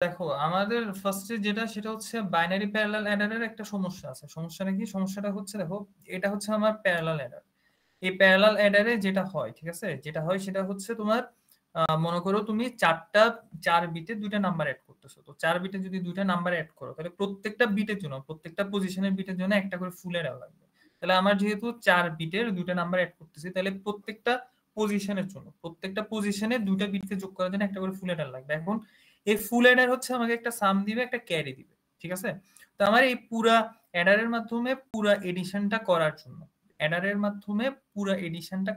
দেখো আমাদের ফার্স্টে যেটা সেটা হচ্ছে বাইনারি প্যারালাল অ্যাডারের একটা সমস্যা আছে। সমস্যাটা কি? সমস্যাটা হচ্ছে দেখো, এটা হচ্ছে আমার প্যারালাল অ্যাডার। এই প্যারালাল অ্যাডারে যেটা হয়, ঠিক আছে, যেটা হয় সেটা হচ্ছে তোমার মনে করো তুমি 4 বিটে 2টা নাম্বার অ্যাড করতেছো। তো 4 বিটে যদি 2টা নাম্বার অ্যাড করো, তাহলে প্রত্যেকটা বিটের জন্য, প্রত্যেকটা পজিশনের বিটের জন্য একটা করে ফুল অ্যাডার লাগবে। তাহলে আমার যেহেতু 4 বিটের 2টা নাম্বার অ্যাড করতেছি, তাহলে প্রত্যেকটা পজিশনে 2টা বিটকে যোগ করার জন্য একটা করে ফুল অ্যাডার লাগবে। এখন এই ফুল অ্যাডার হচ্ছে আমাকে একটা সাম দিবে, একটা ক্যারি দিবে, ঠিক আছে। তো আমার এই পুরা অ্যাডারের মাধ্যমে পুরা এডিশনটা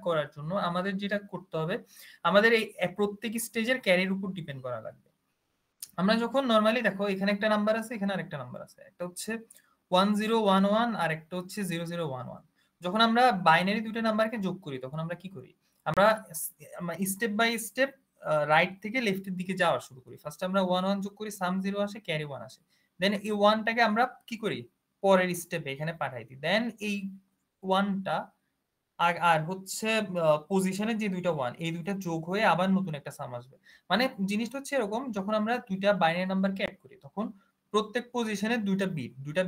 করার জন্য, আমাদের যেটা করতে হবে, আমাদের এই প্রত্যেক স্টেজের ক্যারির উপর ডিপেন্ড করা লাগবে। আমরা যখন নর্মালি দেখো, এখানে একটা নাম্বার আছে, এখানে আরেকটা নাম্বার আছে, একটা হচ্ছে 1011 আর একটা হচ্ছে 0011। যখন আমরা বাইনারি 2টা নাম্বারকে যোগ করি, তখন আমরা কি করি? আমরা স্টেপ বাই স্টেপ রাইট থেকে লেফটের দিকে যাওয়া শুরু করি। ফার্স্ট আমরা 11 যোগ করি, সাম 0 আসে, ক্যারি 1 আসে। দেন এই 1টাকে আমরা কি করি? পরের স্টেপে এখানে পাঠাই দিই। দেন এই 1টা আর আর হচ্ছে পজিশনের যে 2টা 1, এই 2টা যোগ হয়ে আবার নতুন একটা সাম আসবে। মানে জিনিসটা হচ্ছে এরকম, যখন আমরা 2টা বাইনারি নাম্বারকে অ্যাড করি, তখন প্রত্যেক পজিশনে 2টা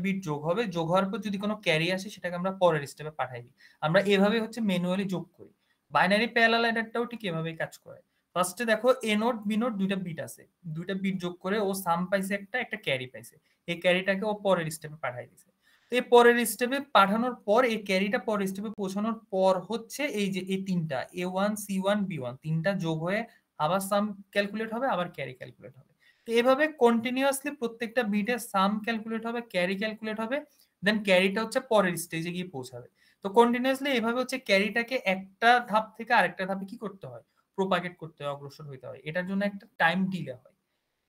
বিট যোগ হবে। যোগ হওয়ার পর যদি কোনো ক্যারি আসে, সেটাকে আমরা পরের স্টেপে পাঠাই দিই। আমরা এভাবে হচ্ছে ম্যানুয়ালি যোগ করি। বাইনারি প্যারালাল অ্যাডারটাও ঠিক এভাবেই কাজ করে। ফার্স্টে দেখো, এ নোট বি নোট 2টা বিট আছে, 2টা বিট যোগ করে ও সাম পাইছে, একটা ক্যারি পাইছে। এই ক্যারিটাকে ও পরের স্টেপে পাঠাই দিছে। তো এই পরের স্টেপে পাঠানোর পর, এই ক্যারিটা পরের স্টেপে পৌঁছানোর পর হচ্ছে এই যে এই তিনটা A1 C1 B1 তিনটা যোগ হয়ে আবার সাম ক্যালকুলেট হবে, আবার ক্যারি ক্যালকুলেট হবে। তো এভাবে কন্টিনিউয়াসলি প্রত্যেকটা বিটে সাম ক্যালকুলেট হবে, ক্যারি ক্যালকুলেট হবে। দেন ক্যারিটা হচ্ছে পরের স্টেজে গিয়ে পৌঁছাবে। তো কন্টিনিউয়াসলি এভাবে হচ্ছে ক্যারিটাকে একটা ধাপ থেকে আরেকটা ধাপে কি করতে হয়? প্রোপাগেট করতে হয়, অগ্রসর হইতে হয়। এটার জন্য একটা টাইম ডিলে হয়।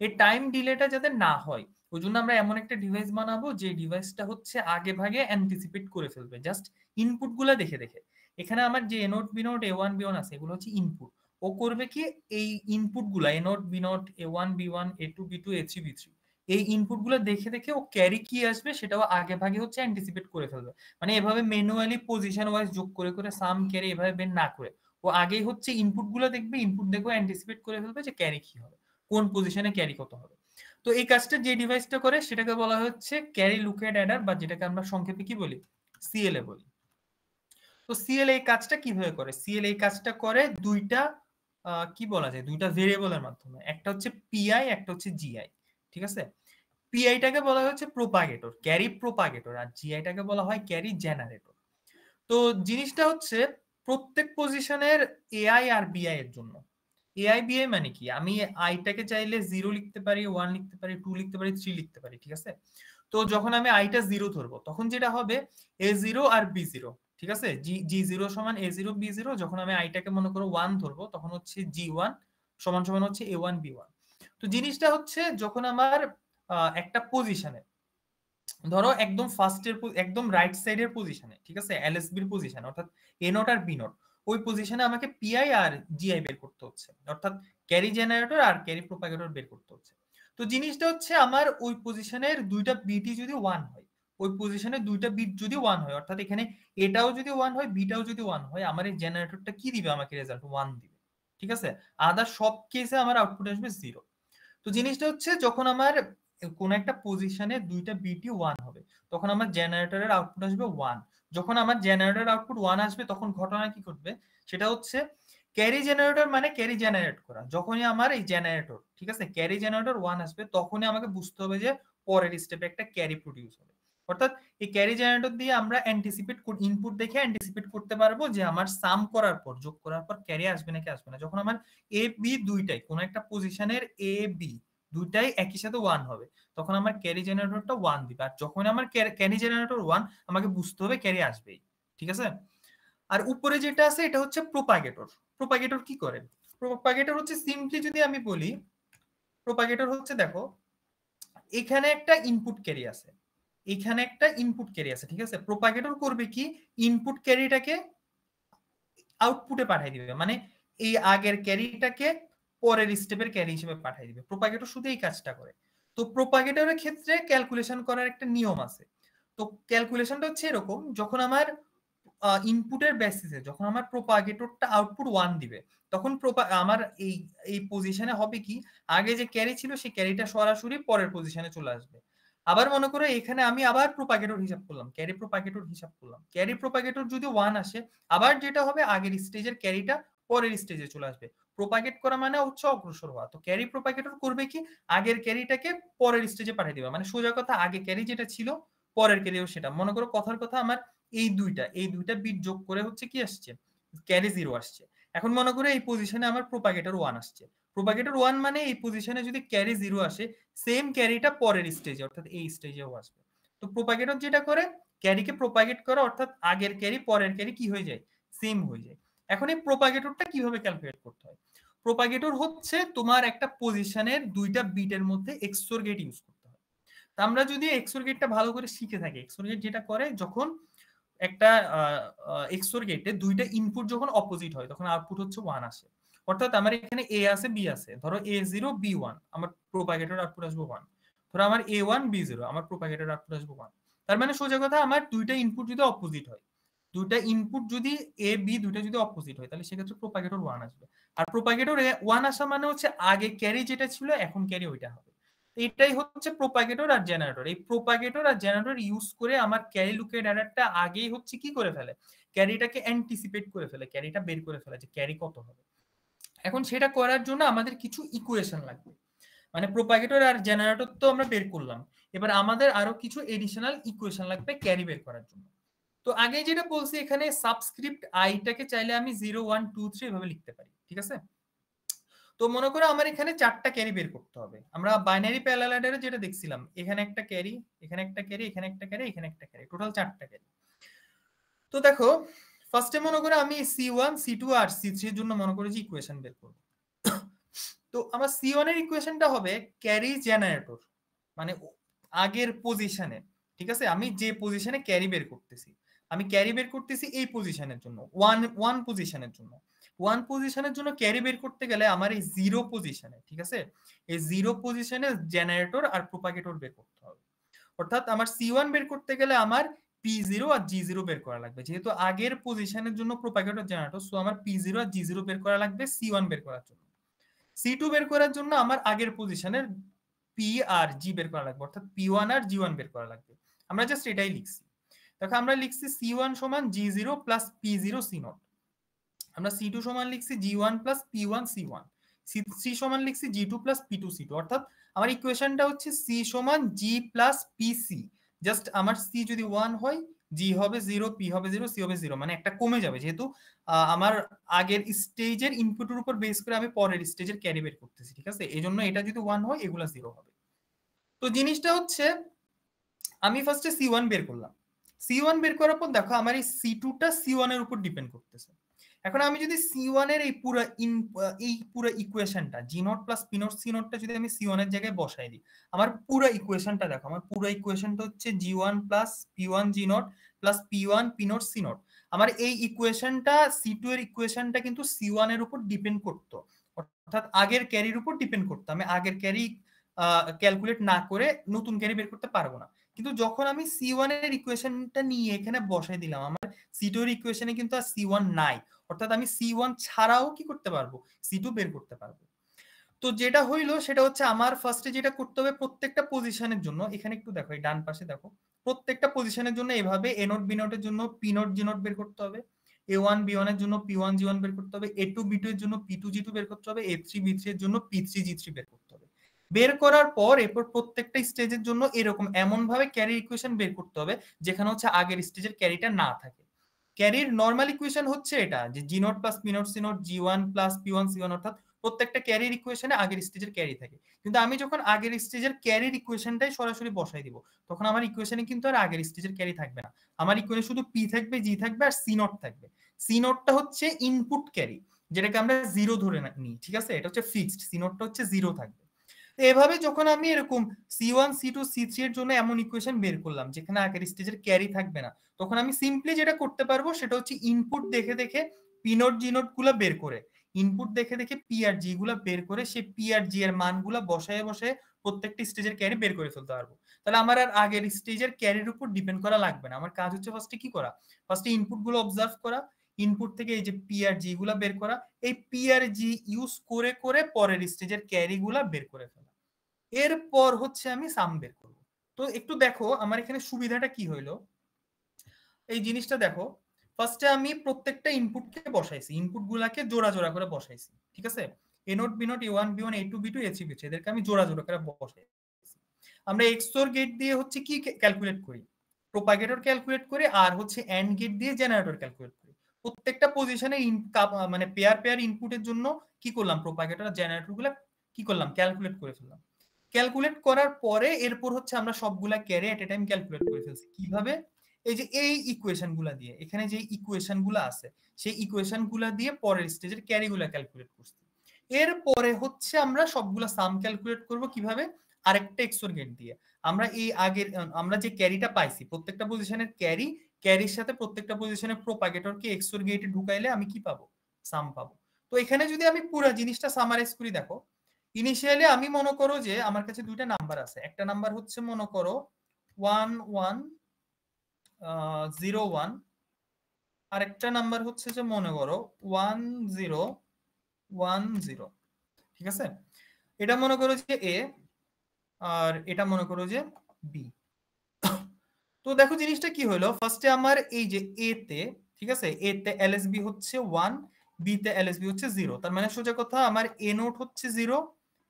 এই টাইম ডিলেটা যাতে না হয়, ওই জন্য আমরা এমন একটা ডিভাইস বানাবো, যে ডিভাইসটা হচ্ছে আগে ভাগে অ্যান্টিসিপেট করে ফেলবে জাস্ট ইনপুট গুলা দেখে দেখে। এখানে আমার যে A0 B0 A1 B1 আছে, এগুলো হচ্ছে ইনপুট। ও করবে কি, এই ইনপুট গুলা A0 B0 A1 B1 A2 B2 A3 B3, এই ইনপুট গুলা দেখে দেখে ও ক্যারি কি আসবে সেটাও আগে ভাগে হচ্ছে অ্যান্টিসিপেট করে ফেলবে। মানে এভাবে ম্যানুয়ালি পজিশন ওয়াইজ যোগ করে করে সাম ক্যারি এভাবে বের না করে, ও আগেই হচ্ছে ইনপুট গুলা দেখবে, ইনপুট দেখে অ্যান্টিসিপেট করে ফেলবে যে ক্যারি কি হবে, কোন পজিশনে ক্যারি কত হবে। তো এই কাজটা যে ডিভাইসটা করে, সেটাকে বলা হচ্ছে ক্যারি লুকেড অ্যাডার, বা যেটাকে আমরা সংক্ষেপে কি বলি? সিএলএ বলি। তো সিএলএ এই কাজটা কিভাবে করে? সিএলএ এই কাজটা করে দুইটা কি বলা যায়, দুইটা ভেরিয়েবলের মাধ্যমে। একটা হচ্ছে পিআই, একটা হচ্ছে জিআই, ঠিক আছে। পিআইটাকে বলা হচ্ছে প্রোপাগেটর, ক্যারি প্রোপাগেটর, আর জিআইটাকে বলা হয় ক্যারি জেনারেটর। তো জিনিসটা হচ্ছে, প্রত্যেক পজিশনের এআই আর বিআই এর জন্য, এআই বিআই মানে কি, আমি আইটাকে চাইলে 0 লিখতে পারি, 1 লিখতে পারি, 2 লিখতে পারি, 3 লিখতে পারি, ঠিক আছে। তো যখন আমি আইটা 0 ধরবো, তখন যেটা হবে A0 আর B0, ঠিক আছে। জি0 সমান A0 B0। যখন আমি আইটাকে মনে করো 1 ধরবো, তখন হচ্ছে G1 সমান সমান হচ্ছে A1 B1। তো জিনিসটা হচ্ছে, যখন আমার একটা পজিশনে, ধরো একদম ফার্স্টের একদম রাইট সাইডের পজিশনে, ঠিক আছে, এলএসবির পজিশনে, অর্থাৎ এ নট আর বি নট, ওই পজিশনে আমাকে পিআই আর জিআই বের করতে হচ্ছে, অর্থাৎ ক্যারি জেনারেটর আর ক্যারি প্রোপাগেটর বের করতে হচ্ছে। তো জিনিসটা হচ্ছে, আমার ওই পজিশনের 2টা বিটই যদি 1 হয়, ওই পজিশনে 2টা বিট যদি 1 হয়, অর্থাৎ এখানে এটাও যদি 1 হয়, বিটাও যদি 1 হয়, আমার এই জেনারেটরটা কি দিবে? আমাকে রেজাল্ট 1 দিবে, ঠিক আছে। আদার সব কেসে আমার আউটপুট আসবে 0। তো জিনিসটা হচ্ছে, যখন আমার কোন একটা পজিশনে 2টা বিটই 1 হবে, তখন আমার জেনারেটরের আউটপুট আসবে 1। যখন আমার জেনারেটর আউটপুট 1 আসবে, তখন ঘটনা কি ঘটবে? সেটা হচ্ছে, ক্যারি জেনারেটর মানে ক্যারি জেনারেট করা। যখনই আমার এই জেনারেটর, ঠিক আছে, ক্যারি জেনারেটর 1 আসবে, তখনই আমাকে বুঝতে হবে যে পরের স্টেপে একটা ক্যারি প্রডিউস হবে। অর্থাৎ এই ক্যারি জেনারেটর দিয়ে আমরা অ্যান্টিসিপেট ইনপুট দেখে অ্যান্টিসিপেট করতে পারবো যে আমার সাম করার পর, যোগ করার পর ক্যারি আসবে নাকি আসবে না। যখন আমার এ বি দুইটাই, কোন একটা পজিশনের এ বি দুইটাই একই সাথে 1 হবে, তখন আমার ক্যারি জেনারেটরটা 1 দিবে। আর যখন আমার ক্যারি জেনারেটর 1, আমাকে বুঝতে হবে ক্যারি আসবেই, ঠিক আছে। আর উপরে যেটা আছে, এটা হচ্ছে প্রোপাগেটর। প্রোপাগেটর কি করে? প্রোপাগেটর হচ্ছে, সিম্পলি যদি আমি বলি, প্রোপাগেটর হচ্ছে, দেখো এখানে একটা ইনপুট ক্যারি আছে, এখানে একটা ইনপুট ক্যারি আছে, ঠিক আছে। প্রোপাগেটর করবে কি, ইনপুট ক্যারিটাকে আউটপুটে পাঠিয়ে দিবে, মানে এই আগের ক্যারিটাকে পরের স্টেপের ক্যারি হিসেবে পাঠিয়ে দিবে। প্রোপাগেটর শুধু এই কাজটা করে। তো প্রোপাগেটরের ক্ষেত্রে ক্যালকুলেশন করার একটা নিয়ম আছে। তো ক্যালকুলেশনটা হচ্ছে এরকম, যখন আমার ইনপুটের বেসিসে যখন আমার প্রোপাগেটরটা আউটপুট 1 দিবে, তখন আমার এই এই পজিশনে হবে কি, আগে যে ক্যারি ছিল সেই ক্যারিটা সরাসরি পরের পজিশনে চলে আসবে। আবার মনে করো এখানে আমি আবার প্রোপাগেটর হিসাব করলাম, ক্যারি প্রোপাগেটর হিসাব করলাম, ক্যারি প্রোপাগেটর যদি 1 আসে, আবার যেটা হবে আগের স্টেজের ক্যারিটা পরের স্টেজে চলে আসবে। প্রোপাগেট করা মানে হচ্ছে অগ্রসর হওয়া। তো ক্যারি প্রোপাগেটর করবে কি, আগের ক্যারিটাকে পরের স্টেজে পাঠিয়ে দিবে। মানে সোজা কথা, আগে ক্যারি যেটা ছিল পরের ক্যারিও সেটা। মনে করো কথার কথা, আমার এই দুইটা বিট যোগ করে হচ্ছে কি আসছে, ক্যারি 0 আসছে। এখন মনে করো এই পজিশনে আমার প্রোপাগেটর 1 আসছে। প্রোপাগেটর 1 মানে এই পজিশনে যদি ক্যারি 0 আসে, সেম ক্যারিটা পরের স্টেজে অর্থাৎ এই স্টেজেও আসবে। তো প্রোপাগেটর যেটা করে, ক্যারিকে প্রোপাগেট করে, অর্থাৎ আগের ক্যারি পরের ক্যারি কি হয়ে যায়, সেম হয়ে যায়। এখন এই প্রোপাগেটরটা কিভাবে ক্যালকুলেট করতে হয়? প্রোপাগেটর হচ্ছে তোমার একটা পজিশনের দুইটা বিটের মধ্যে এক্সোর গেট ইউজ করতে হয়। তা আমরা যদি এক্সোর গেটটা ভালো করে শিখে থাকি, এক্সোর গেট যেটা করে, যখন একটা এক্সোর গেটে দুইটা ইনপুট যখন অপোজিট হয় তখন আউটপুট হচ্ছে 1 আসে। অর্থাৎ আমার এখানে এ আছে বি আছে, ধরো A0 B1, আমার প্রোপাগেটর আউটপুট আসবে 1। ধরো আমার A1 B0, আমার প্রোপাগেটর আউটপুট আসবে 1। তার মানে সোজা কথা, আমার দুইটা ইনপুট যদি অপোজিট হয়, দুইটা ইনপুট যদি এ বি দুইটা যদি অপোজিট হয়, তাহলে সেক্ষেত্রে প্রোপাগেটর 1 আসবে। আর প্রোপাগেটর 1 আসা মানে হচ্ছে আগে ক্যারি যেটা ছিল এখন ক্যারি ওইটা হবে। এটাই হচ্ছে প্রোপাগেটর আর জেনারেটর। এই প্রোপাগেটর আর জেনারেটর ইউজ করে আমার ক্যারি লুকেট অ্যাডারটা আগেই হচ্ছে কি করে ফেলে, ক্যারিটাকে অ্যান্টিসিপেট করে ফেলে, ক্যারিটা বের করে ফেলে যে ক্যারি কত হবে। এখন সেটা করার জন্য আমাদের কিছু ইকুয়েশন লাগবে। মানে প্রোপাগেটর আর জেনারেটর তো আমরা বের করলাম, এবার আমাদের আরো কিছু এডিশনাল ইকুয়েশন লাগবে ক্যারি বের করার জন্য। তো আগে যেটা বলছি, এখানে সাবস্ক্রিপ্ট আইটাকে চাইলে আমি 0 1 2 3 এভাবে লিখতে পারি, ঠিক আছে? তো মনে করো আমার এখানে 4টা ক্যারি বের করতে হবে। আমরা বাইনারি প্যারালাল অ্যাডারে যেটা দেখছিলাম, এখানে একটা ক্যারি, এখানে একটা ক্যারি, এখানে একটা ক্যারি, এখানে একটা ক্যারি, টোটাল 4টা ক্যারি। তো দেখো, ফার্স্টে মনে করো আমি C1 C2 আর C3 এর জন্য মনে করি যে ইকুয়েশন বের করব। তো আমার C1 এর ইকুয়েশনটা হবে ক্যারি জেনারেটর, মানে আগের পজিশনে, ঠিক আছে? আমি যে পজিশনে ক্যারি বের করতেছি, আমি ক্যারি বের করতেছি এই পজিশনের জন্য, ওয়ান পজিশনের জন্য। ওয়ান পজিশনের জন্য ক্যারি বের করতে গেলে আমার এই 0 পজিশনে, ঠিক আছে, এই 0 পজিশনে জেনারেটর আর প্রোপাগেটর বের করতে হবে। অর্থাৎ আমার C1 বের করতে গেলে আমার P0 আর G0 বের করা লাগবে। যেহেতু আগের পজিশনের জন্য প্রোপাগেটর জেনারেটর, সো আমার P0 আর G0 বের করা লাগবে C1 বের করার জন্য। C2 বের করার জন্য আমার আগের পজিশনের P আর G বের করা লাগবে, অর্থাৎ P1 আর G1 বের করা লাগবে। আমরা জাস্ট এটাই লিখছি। দেখো আমরা লিখছি C1 সমান G0 প্লাস P0 C0। আমরা C2 সমান লিখছি G1 plus P1 C1। C3 সমান লিখছি G2 প্লাস P2 C2। অর্থাৎ আমার ইকুয়েশনটা হচ্ছে C সমান G প্লাস PC। জাস্ট আমার C যদি 1 হয়, G হবে 0, P হবে 0, C হবে 0, মানে একটা কমে যাবে, যেহেতু আমার আগের স্টেজের ইনপুটের উপর বেস করে আমি পরের স্টেজের ক্যারি বের করতেছি, ঠিক আছে? এই জন্য এটা যদি 1 হয়, এগুলা 0 হবে। তো জিনিসটা হচ্ছে, আমি ফার্স্টে C1 বের করলাম। C1 বের করার পর দেখো আমার এই C2টা C1 এর উপর ডিপেন্ড করতেছে। এখন আমি যদি C1 এর এই পুরো ইকুয়েশনটা G0 প্লাস P0 C0টা যদি আমি C1 এর জায়গায় বসাই দিই, আমার পুরো ইকুয়েশনটা দেখো, আমার পুরো ইকুয়েশনটা হচ্ছে G1 plus P1 G0 plus P1 P0 C0। আমার এই ইকুয়েশনটা C2 এর ইকুয়েশনটা কিন্তু C1 এর উপর ডিপেন্ড করতো, অর্থাৎ আগের ক্যারির উপর ডিপেন্ড করতো। আমি আগের ক্যারি ক্যালকুলেট না করে নতুন ক্যারি বের করতে পারবো না। কিন্তু যখন আমি C1 এর ইকুয়েশনটা নিয়ে এখানে বসাই দিলাম, আমার C2 এর ইকুয়েশনে কিন্তু আর C1 নাই, অর্থাৎ আমি C1 ছাড়াও কি করতে পারবো, C2 বের করতে পারবো। তো যেটা হইলো সেটা হচ্ছে, আমার ফার্স্টে যেটা করতে হবে, প্রত্যেকটা পজিশনের জন্য, এখানে একটু দেখো এই ডান পাশে দেখো, প্রত্যেকটা পজিশনের জন্য এভাবে A নোট B নোটের জন্য P নোট G নোট বের করতে হবে, A1 B1 এর জন্য P1 G1 বের করতে হবে, A2 B2 এর জন্য P2 G2 বের করতে হবে, A3 B3 এর জন্য P3 G3 বের করতে হবে। বের করার পর এরপর প্রত্যেকটা স্টেজের জন্য এরকম এমন ভাবে ক্যারি ইকুয়েশন বের করতে হবে যেখানে হচ্ছে আগের স্টেজের ক্যারিটা না থাকে। ক্যারির নর্মাল ইকুয়েশন হচ্ছে এটা, যে G naught plus P naught C naught G1 plus P1 C1, অর্থাৎ প্রত্যেকটা ক্যারির ইকুয়েশনে আগের স্টেজের ক্যারি থাকে। কিন্তু আমি যখন আগের স্টেজের ক্যারির ইকুয়েশনটাই সরাসরি বসাই দিব, তখন আমার ইকুয়েশনে কিন্তু আর আগের স্টেজের ক্যারি থাকবে না। আমার ইকুয়েশনে শুধু পি থাকবে, জি থাকবে আর সি নট থাকবে। সি নটটা হচ্ছে ইনপুট ক্যারি, যেটাকে আমরা 0 ধরে নিই, ঠিক আছে? এটা হচ্ছে ফিক্সড, সি নটটা হচ্ছে 0 থাকবে। এভাবে যখন আমি এরকম C1 C2 C3 এর জন্য এমন ইকুয়েশন বের করলাম যেখানে আগের স্টেজের ক্যারি থাকবে না, তখন আমি সিম্পলি যেটা করতে পারবো সেটা হচ্ছে ইনপুট দেখে দেখে পি নোট জি নোট গুলা বের করে, ইনপুট দেখে দেখে পি আর জি গুলা বের করে সেই পি আর জি এর মানগুলা বসায় বসায় প্রত্যেকটা স্টেজের ক্যারি বের করে ফেলতে পারবো। তাহলে আমার আর আগের স্টেজের ক্যারির উপর ডিপেন্ড করা লাগবে না। আমার কাজ হচ্ছে ফার্স্টে কি করা, ফার্স্টে ইনপুট গুলো অবজার্ভ করা, ইনপুট থেকে এই যে পি আর জি গুলা বের করা, এই পি আর জি ইউজ করে করে পরের স্টেজের ক্যারি গুলা বের করে ফেলা। এরপর হচ্ছে আমি সাম বের করবো। তো একটু দেখো আমার এখানে সুবিধাটা কি হইলো, এই জিনিসটা দেখো। ফার্স্টে আমি প্রত্যেকটা ইনপুটকে বসাইছি, ইনপুট গুলাকে জোড়া জোড়া করে বসাইছি, ঠিক আছে। এ note B note, এ1 B one, এ2 B2, এ3 বি3, এদেরকে আমি জোড়া জোড়া করে বসাইছি। আমরা এক্সওর গেট দিয়ে হচ্ছে কি ক্যালকুলেট করি, প্রোপাগেটর ক্যালকুলেট করি, আর হচ্ছে এন্ড গেট দিয়ে জেনারেটর ক্যালকুলেট করি। প্রত্যেকটা পজিশনে মানে পেয়ার পেয়ার ইনপুটের জন্য কি করলাম, প্রোপাগেটর আর জেনারেটর গুলা কি করলাম, ক্যালকুলেট করে ফেললাম। ক্যালকুলেট করার পরে এরপর হচ্ছে আমরা সবগুলা ক্যারি এট এ টাইম ক্যালকুলেট করে ফেলছি। কিভাবে, এই যে এই ইকুয়েশন গুলা দিয়ে, এখানে যে ইকুয়েশন গুলা আছে সেই ইকুয়েশন গুলা দিয়ে পরের স্টেজের ক্যারি গুলা ক্যালকুলেট করছি। এরপরে হচ্ছে আমরা সবগুলা সাম ক্যালকুলেট করব কিভাবে, আরেকটা এক্সওর গেট দিয়ে। আমরা এই আগের আমরা যে ক্যারিটা পাইছি প্রত্যেকটা পজিশনের ক্যারি, ক্যারির সাথে প্রত্যেকটা পজিশনের প্রোপাগেটরকে এক্সওর গেটে ঢুকাইলে আমি কি পাবো, সাম পাবো। তো এখানে যদি আমি পুরো জিনিসটা সামারাইজ করি, দেখো ইনিশিয়ালি আমি মনে করো যে আমার কাছে দুইটা নাম্বার আছে, একটা নাম্বার হচ্ছে মনে করো 1101, আর একটা নাম্বার হচ্ছে যে মনে করো 1010, ঠিক আছে। এটা মনে করো যে এ, আর এটা মনে করো যে বি। তো দেখো জিনিসটা কি হলো, ফার্স্টে আমার এই যে এ তে, ঠিক আছে, এ তে এলএসবি হচ্ছে 1, বি তে এলএসবি হচ্ছে 0। তার মানে সোজা কথা আমার এ নোট হচ্ছে 0,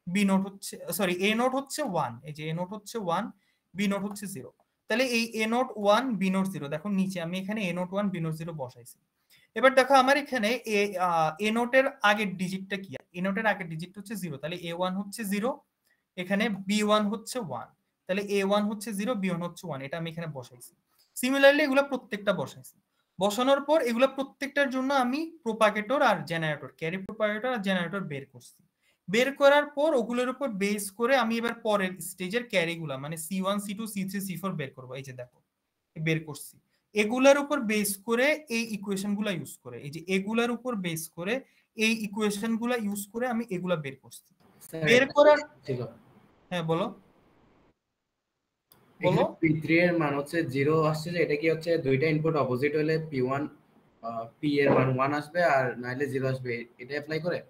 বি নোট হচ্ছে, সরি, এ নোট হচ্ছে 1, এই যে এ নোট হচ্ছে 1, বি নোট হচ্ছে 0। তাহলে এই এ নোট 1 বি নোট 0, দেখো নিচে আমি এখানে এ নোট 1 বি নোট 0 বসাইছি। এবার দেখো আমার এখানে এ নোটের আগের ডিজিটটা কি, এ নোটের আগের ডিজিট হচ্ছে 0, তাহলে এ1 হচ্ছে 0, এখানে বি1 হচ্ছে 1, তাহলে এ1 হচ্ছে 0, বি1 হচ্ছে 1, এটা আমি এখানে বসাইছি। সিমিলারলি এগুলো প্রত্যেকটা বসাইছি। বসানোর পর এগুলো প্রত্যেকটার জন্য আমি প্রোপাগেটর আর জেনারেটর, ক্যারি প্রোপাগেটর আর জেনারেটর বের করছি। বের করার পর ওগুলোর উপর বেস করে আমি এবার পরের স্টেজের ক্যারিগুলা মানে সি1 সি2 সি3 সি4 বের করবো। এই যে দেখো বের করছি, এগুলার উপর বেস করে এই ইকুয়েশন গুলা ইউজ করে, এই যে এগুলার উপর বেস করে এই ইকুয়েশন গুলা ইউজ করে আমি এগুলা বের করছি। বের করার, হ্যাঁ বলো বলো। এখানে P3 এর মান হচ্ছে 0 আসছে, যে এটা কি হচ্ছে দুইটা ইনপুট অপোজিট হলে P1 P এর মান 1 আসবে আর নাইলে 0 আসবে, এটা অ্যাপ্লাই করে?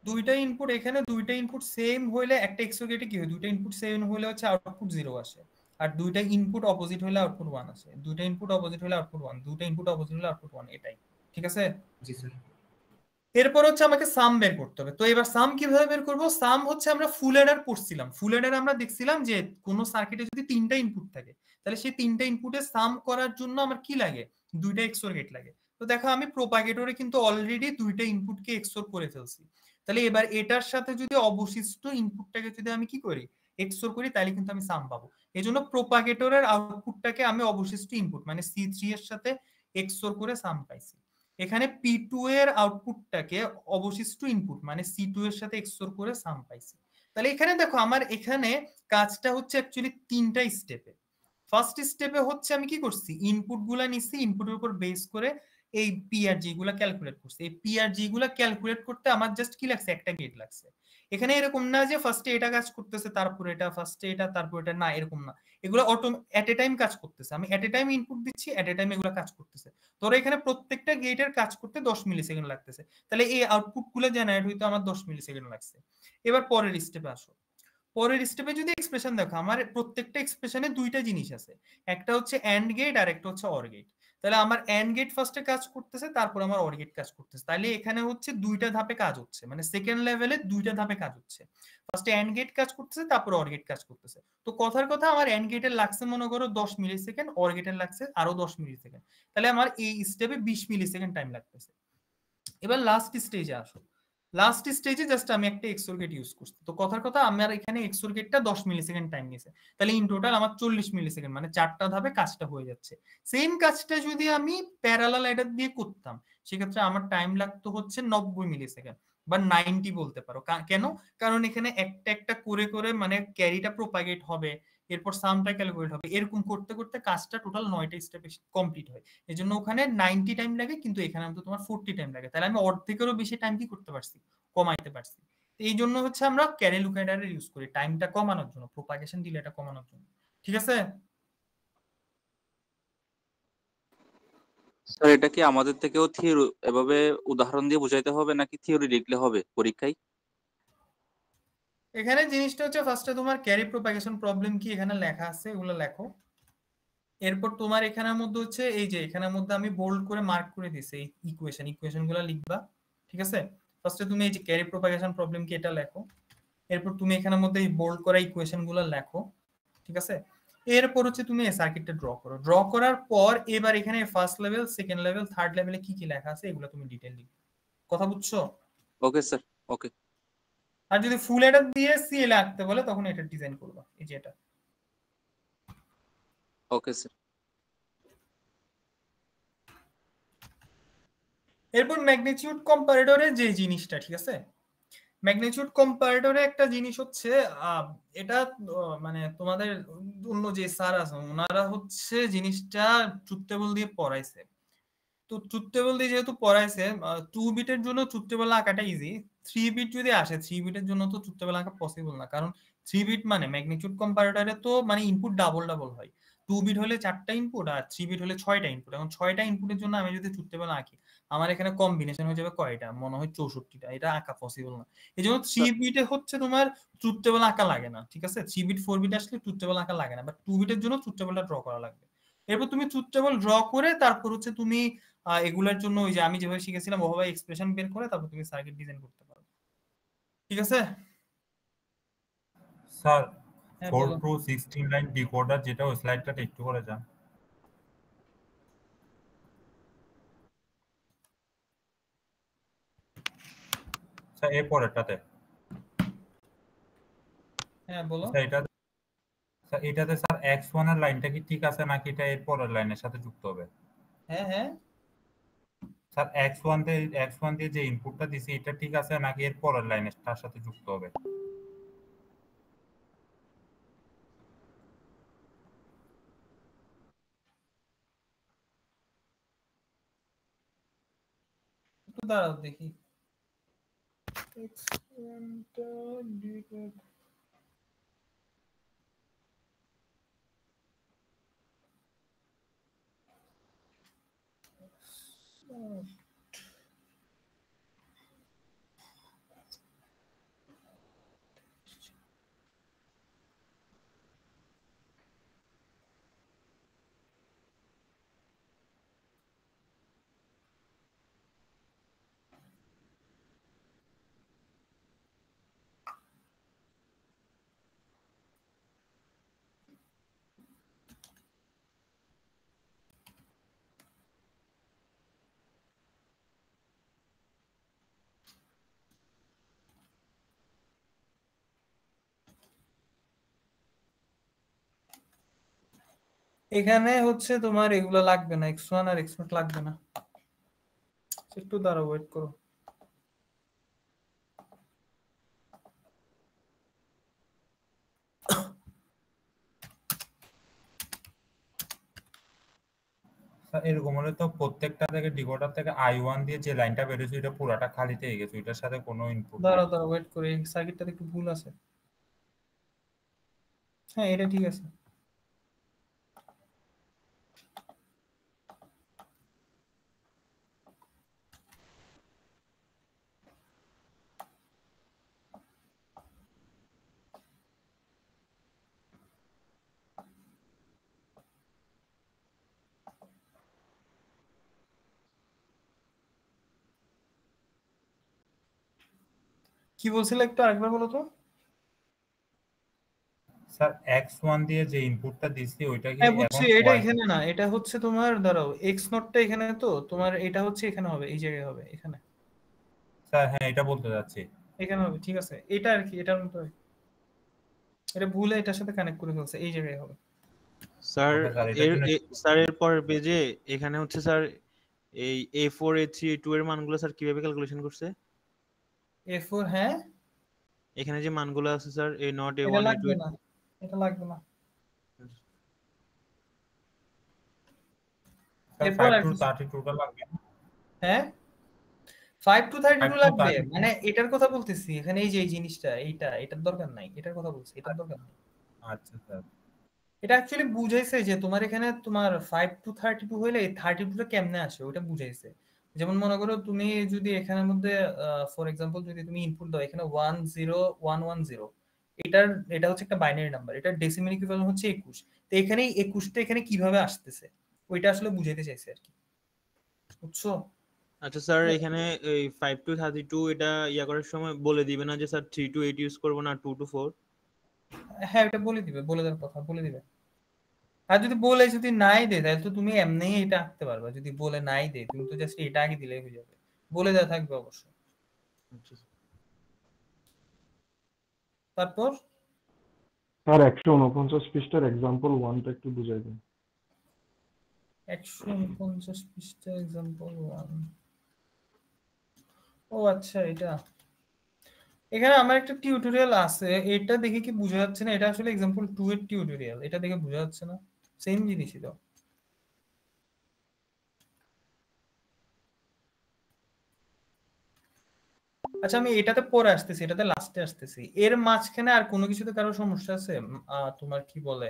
দুইটা ইনপুট, এখানে দুইটা ইনপুট সেম হইলে একটা এক্সও গেটে কি হয়, দুইটা ইনপুট সেম হইলে হচ্ছে আউটপুট 0 আসে, আর দুইটা ইনপুট অপোজিট হইলে আউটপুট 1 আসে। দুইটা ইনপুট অপোজিট হইলে আউটপুট 1, দুইটা ইনপুট অপোজিট হইলে আউটপুট 1, এটাই ঠিক আছে। জি স্যার। এরপর হচ্ছে আমাকে সাম বের করতে হবে। তো এবার সাম কিভাবে বের করব, সাম হচ্ছে আমরা ফুল অ্যাডার পড়ছিলাম, ফুল অ্যাডার আমরা দেখছিলাম যে কোন সার্কিটে যদি তিনটা ইনপুট থাকে তাহলে সেই তিনটা ইনপুটে সাম করার জন্য আমার কি লাগে, দুইটা এক্সওর গেট লাগে। তো দেখো আমি প্রোপাগেটরে কিন্তু অলরেডি দুইটা ইনপুটকে এক্সওর করে ফেলছি। তাহলে এবার এটার সাথে যদি অবশিষ্ট ইনপুটটাকে যদি আমি কি করি, এক্সওর করি, তাহলে কিন্তু আমি সাম পাবো। এই জন্য প্রোপাগেটরের আউটপুটটাকে আমি অবশিষ্ট ইনপুট মানে সি3 এর সাথে এক্সওর করে সাম পাইছি। এখানে পি2 এর আউটপুটটাকে অবশিষ্ট ইনপুট মানে সি2 এর সাথে এক্সওর করে সাম পাইছি। তাহলে এখানে দেখো আমার এখানে কাজটা হচ্ছে অ্যাকচুয়ালি তিনটা স্টেপে। ফার্স্ট স্টেপে হচ্ছে আমি কি করছি, ইনপুট গুলা নিচ্ছি, ইনপুটের উপর বেস করে এই পিআরজি গুলা ক্যালকুলেট করছি। এই পিআরজি গুলা ক্যালকুলেট করতে আমার জাস্ট কি লাগছে, একটা গেট লাগছে। এখানে এরকম না যে ফার্স্টে এটা কাজ করতেছে তারপর এটা, ফার্স্টে এটা তারপর এটা, না এরকম না। এগুলো অটো এট এ টাইম কাজ করতেছে, আমি এট এ টাইম ইনপুট দিচ্ছি, এট এ টাইম এগুলো কাজ করতেছে। ধরো এখানে প্রত্যেকটা গেটের কাজ করতে 10 মিলি সেকেন্ড লাগতেছে, তাহলে এই আউটপুট গুলো জেনারেট হইতে আমার 10 মিলি সেকেন্ড লাগছে। এবার পরের স্টেপে আসো। পরের স্টেপে যদি এক্সপ্রেশন দেখো, আমার প্রত্যেকটা এক্সপ্রেশনে দুইটা জিনিস আছে, একটা হচ্ছে এন্ড গেট আর একটা হচ্ছে অর গেট। তাহলে আমার এন্ড গেট ফার্স্টে কাজ করতেছে, তারপর আমার অর গেট কাজ করতেছে। তাহলে এখানে হচ্ছে দুইটা ধাপে কাজ হচ্ছে, মানে সেকেন্ড লেভেলে দুইটা ধাপে কাজ হচ্ছে। ফার্স্টে এন্ড গেট কাজ করতেছে, তারপর অর গেট কাজ করতেছে। তো কথার কথা আমার এন্ড গেটের লাগছে মনে করো 10 মিলি সেকেন্ড, অর গেটের লাগছে আরো 10 মিলি সেকেন্ড। তাহলে আমার এই স্টেপে 20 মিলি সেকেন্ড টাইম লাগতেছে। এবার লাস্ট স্টেজে আসো। লাস্ট স্টেজে জাস্ট আমি একটা এক্সওর গেট ইউজ করছি। তো কথার কথা আমার এখানে এক্সওর গেটটা 10 মিলি সেকেন্ড টাইম নিয়েছে, তাহলে ইন টোটাল আমার 40 মিলি সেকেন্ড, মানে 4টা ধাপে কাজটা হয়ে যাচ্ছে। সেম কাজটা যদি আমি প্যারালাল অ্যাডার দিয়ে করতাম সেক্ষেত্রে আমার টাইম লাগতো হচ্ছে 90 মিলি সেকেন্ড বা 90 বলতে পারো। কেন, কারণ এখানে একটা একটা করে করে মানে ক্যারিটা প্রোপাগেট হবে, এরপর সামটা ক্যালকুলেট হবে, এরকম করতে করতে কাজটা টোটাল 9টা স্টেপে কমপ্লিট হয়। এই জন্য ওখানে 90 টাইম লাগে, কিন্তু এখানে তো তোমার 40 টাইম লাগে। তাহলে আমি অর্ধেকেরও বেশি টাইম কি করতে পারছি, কমাইতে পারছি। এই জন্য হচ্ছে আমরা ক্যারি লুক অ্যাডার ইউজ করি টাইমটা কমানোর জন্য, প্রোপাগেশন ডিলেটা কমানোর জন্য। ঠিক আছে স্যার এটা কি আমাদের থেকেও থিওরি এভাবে উদাহরণ দিয়ে বোঝাইতে হবে নাকি থিওরি লিখলে হবে পরীক্ষায়? এখানে জিনিসটা হচ্ছে ফার্স্টে তোমার ক্যারি প্রোপাগেশন প্রবলেম কি এখানে লেখা আছে, এগুলো লেখো। এরপর তোমার এখানের মধ্যে হচ্ছে এই যে এখানের মধ্যে আমি বোল্ড করে মার্ক করে দিছি এই ইকুয়েশন গুলো লিখবা। ঠিক আছে, ফার্স্টে তুমি এই যে ক্যারি প্রোপাগেশন প্রবলেম কি এটা লেখো। এরপর তুমি এখানের মধ্যে এই বোল্ড করা ইকুয়েশন গুলো লেখো। ঠিক আছে, এরপর হচ্ছে তুমি এই সার্কিটটা ড্র করো। ড্র করার পর এবার এখানে first level, second level, third লেভেলে কি কি লেখা আছে এগুলো তুমি ডিটেইল লিখবে। কথা বুঝছো? ওকে স্যার, ওকে। আর যদি ফুল এডার দিয়ে সিএল আঁকতে বলে তখন এটা ডিজাইন করবা, এই যে এটা। Okay sir. এরপর ম্যাগনিটিউড কম্পারেটরে যে জিনিসটা, ঠিক আছে, ম্যাগনিটিউড কম্পারেটরে একটা জিনিস হচ্ছে এটা মানে তোমাদের অন্য যে স্যার আছে ওনারা হচ্ছে জিনিসটা ট্রুথ টেবল দিয়ে পড়াইছে। তো ট্রুথ টেবল দিয়ে যেহেতু পড়াইছে, 2 বিটের জন্য ট্রুথ টেবল আঁকাটা ইজি। 3 বিট যদি আসে, 3 বিটের জন্য তো ট্রুথ টেবল আঁকা পসিবল না, কারণ 3 বিট মানে ম্যাগনিটিউড কম্পারেটরে তো মানে ইনপুট ডাবল ডাবল হয়। 2 বিট হলে 4টা ইনপুট আর 3 বিট হলে 6টা ইনপুট। এখন 6টা ইনপুটের জন্য আমি যদি ট্রুথ টেবল আঁকি, আমার এখানে কম্বিনেশন হয়ে যাবে কয়টা, মনে হয় 64টা। এটা আঁকা পসিবল না। এই জন্য 3 বিটে হচ্ছে তোমার ট্রুথ টেবল আঁকা লাগে না। ঠিক আছে, 3 বিট 4 বিট আসলে ট্রুথ টেবল আঁকা লাগে না, বাট 2 বিটের জন্য ট্রুথ টেবলটা ড্র করা লাগবে। এরপর তুমি ট্রুথ টেবল ড্র করে তারপর হচ্ছে তুমি এগুলোর জন্য ওই যে আমি যেভাবে শিখেছিলাম ওভাবে এক্সপ্রেশন বের করে তারপর তুমি সার্কিট ডিজাইন করতে পারো। ঠিক আছে স্যার, হ্যাঁ 4 বলো। টু 16 লাইন ডিকোডার যেটা ওই স্লাইডটা একটু করে যান। স্যার এর পরেরটাতে। হ্যাঁ বলো। স্যার এটাতে স্যার x1 এর লাইনটা কি ঠিক আছে নাকি এটা এর পরের লাইনের সাথে যুক্ত হবে? হ্যাঁ হ্যাঁ, স্যার x1 দিয়ে যে ইনপুটটা দিছি এটা ঠিক আছে নাকি এর পরের লাইনের তার সাথে যুক্ত হবে? একটু দাঁড়াও দেখি। X1 টা delete এখানে হচ্ছে তোমার এগুলো লাগবে না, x1 আর x0 লাগবে না। একটু দাঁড়াও, ওয়েট করো। স্যার এরকম হলে তো প্রত্যেকটা থেকে ডিকোডার থেকে i1 দিয়ে যে লাইনটা বেরোছে এটা পুরাটা খালিতে হয়ে গেছে, এটার সাথে কোনো ইনপুট নাই। দাঁড়াও দাঁড়াও, ওয়েট করো, এই সার্কিটটাতে একটু ভুল আছে। হ্যাঁ এটা ঠিক আছে। কি বলছিলে একটু আরেকবার বলো তো। স্যার x1 দিয়ে যে ইনপুটটা দিছি ওইটা কি হ্যাঁ এখন বুঝছি, এটা y এখানে না, এটা হচ্ছে তোমার দাঁড়াও x0টা এখানে, তো তোমার এটা হচ্ছে এখানে হবে, এই জায়গায় হবে, এখানে স্যার হ্যাঁ এটা বলতে যাচ্ছি। এখানে হবে। ঠিক আছে, এটা আর কি এটার মতো এটা ভুলে এটার সাথে কানেক্ট করে ফেলছে, এই জায়গায় হবে। স্যার ওকে স্যার এটার জন্য স্যার এর পরের পেজে এখানে হচ্ছে স্যার এই A4 A3 A2 এর মানগুলো স্যার কিভাবে ক্যালকুলেশন করছে? A4 হ্যাঁ, এখানে যে মানগুলো আছে স্যার A0 এটা A1 A2 লাগবে না, এটা লাগবে না। স্যার এরপর 5 টু 32 টা লাগবে। হ্যাঁ 5 to 32 5 to লাগবে 32 মানে এটার কথা বলতেছি এখানে, এই যে এই জিনিসটা এটার দরকার নাই, এটার কথা বলছি, এটার দরকার নাই। আচ্ছা স্যার। এটা অ্যাকচুয়ালি বুঝাইছে যে তোমার এখানে তোমার 5 to 32 হইলে এই 32টা কেমনে আসে ওটা বুঝাইছে। যেমন মনে করো তুমি যদি এখানের মধ্যে ফর এক্সাম্পল যদি তুমি ইনপুট দাও এখানে 10110, এটা হচ্ছে একটা বাইনারি নাম্বার, এটা ডেসিমাল ইকুইভ্যালেন্ট হচ্ছে 21। তো এখানে 21টা এখানে কিভাবে আসতেছে ওইটা আসলে বুঝাইতে চাইছে আর কি, বুঝছো? আচ্ছা স্যার, এখানে এই 5 to 32 এটা ইয়া করার সময় বলে দিবে না যে স্যার 3 to 8 ইউজ করব না 2 to 4? হ্যাঁ এটা বলে দিবে, বলে দেওয়ার কথা বলে দিবে। আর যদি নাই দেয় তাহলে তো তুমি এমনিই এটা আঁকতে পারবে, যদি বলে নাই দেয় তুমি তো জাস্ট এটা আগে দিলেই হয়ে যাবে, বলে দেওয়া থাকবে অবশ্য। তারপর স্যার 149 পৃষ্ঠার এক্সাম্পল 1টা একটু বুঝাই দিন। 149 পৃষ্ঠা এক্সাম্পল 1। ও আচ্ছা, এটা এখানে আমার একটা টিউটোরিয়াল আছে, এটা দেখে কি বোঝা যাচ্ছে না? এটা আসলে এক্সাম্পল 2 এর টিউটোরিয়াল, এটা দেখে বোঝা যাচ্ছে না? সেম জিনিসই তো। আচ্ছা আমি এটাতে পরে আসতেছি, এটাতে লাস্টে আসতেছি। এর মাঝখানে আর কোনো কিছুতে কারো সমস্যা আছে? তোমার কি বলে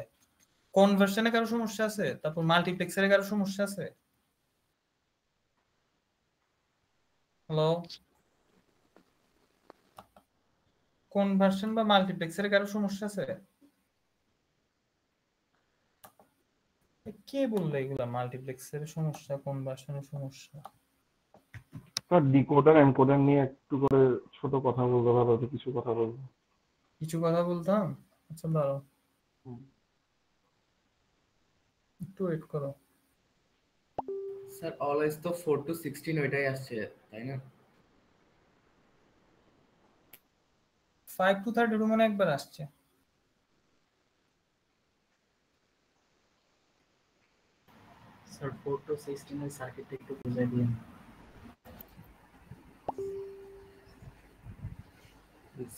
কনভার্সনে কারো সমস্যা আছে? তারপর মাল্টিপ্লেক্সারে কারো সমস্যা আছে? হ্যালো, কনভার্সন বা মাল্টিপ্লেক্সারে কারো সমস্যা আছে? কে বললো এগুলা মাল্টিপ্লেক্সারের সমস্যা, কনভার্সনের সমস্যা? স্যার ডিকোডার এনকোডার নিয়ে একটু করে ছোট কথা বলতে, ভালো হতো, কিছু কথা বলবো। কিছু কথা বলতাম? আচ্ছা দাঁড়াও একটু ওয়েট করো। স্যার অলওয়েজ তো 4 to 16 ওইটাই আসছে তাই না? 5 to 32 মানে একবার আসছে। স্যার 4 to 16 এর সার্কিটটা একটু বুঝাই দিন।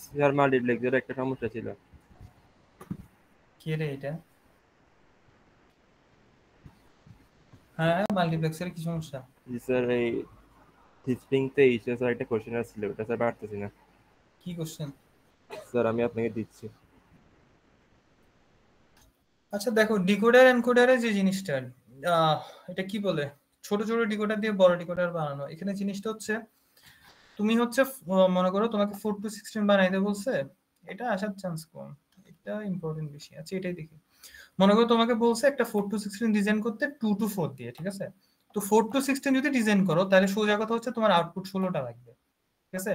স্যার মাল্টিপ্লেক্সের একটা সমস্যা ছিল। কি রে এটা? হ্যাঁ মাল্টিপ্লেক্সারে কি সমস্যা? জি স্যার, এই থিসপিংতে ইস্যু স্যার একটা কোশ্চেন আসছিল, ওটা স্যার পারতেছি না। কি কোশ্চেন? স্যার আমি আপনাকে দিচ্ছি। আচ্ছা দেখো ডিকোডার এনকোডারে যে জিনিসটা এটা কি বলে, ছোট ছোট ডিকোডার দিয়ে বড় ডিকোডার বানানো। এখানে জিনিসটা হচ্ছে তুমি হচ্ছে মনে করো তোমাকে 4 to 16 বানাইতে বলছে, এটা আসার চান্স কম, এটা ইম্পর্টেন্ট বেশি। আচ্ছা এটাই দেখি, মনে করো তোমাকে বলছে একটা 4 to 16 ডিজাইন করতে 2 to 4 দিয়ে, ঠিক আছে? তো 4 to 16 যদি ডিজাইন করো তাহলে সোজা কথা হচ্ছে তোমার আউটপুট 16টা লাগবে, ঠিক আছে?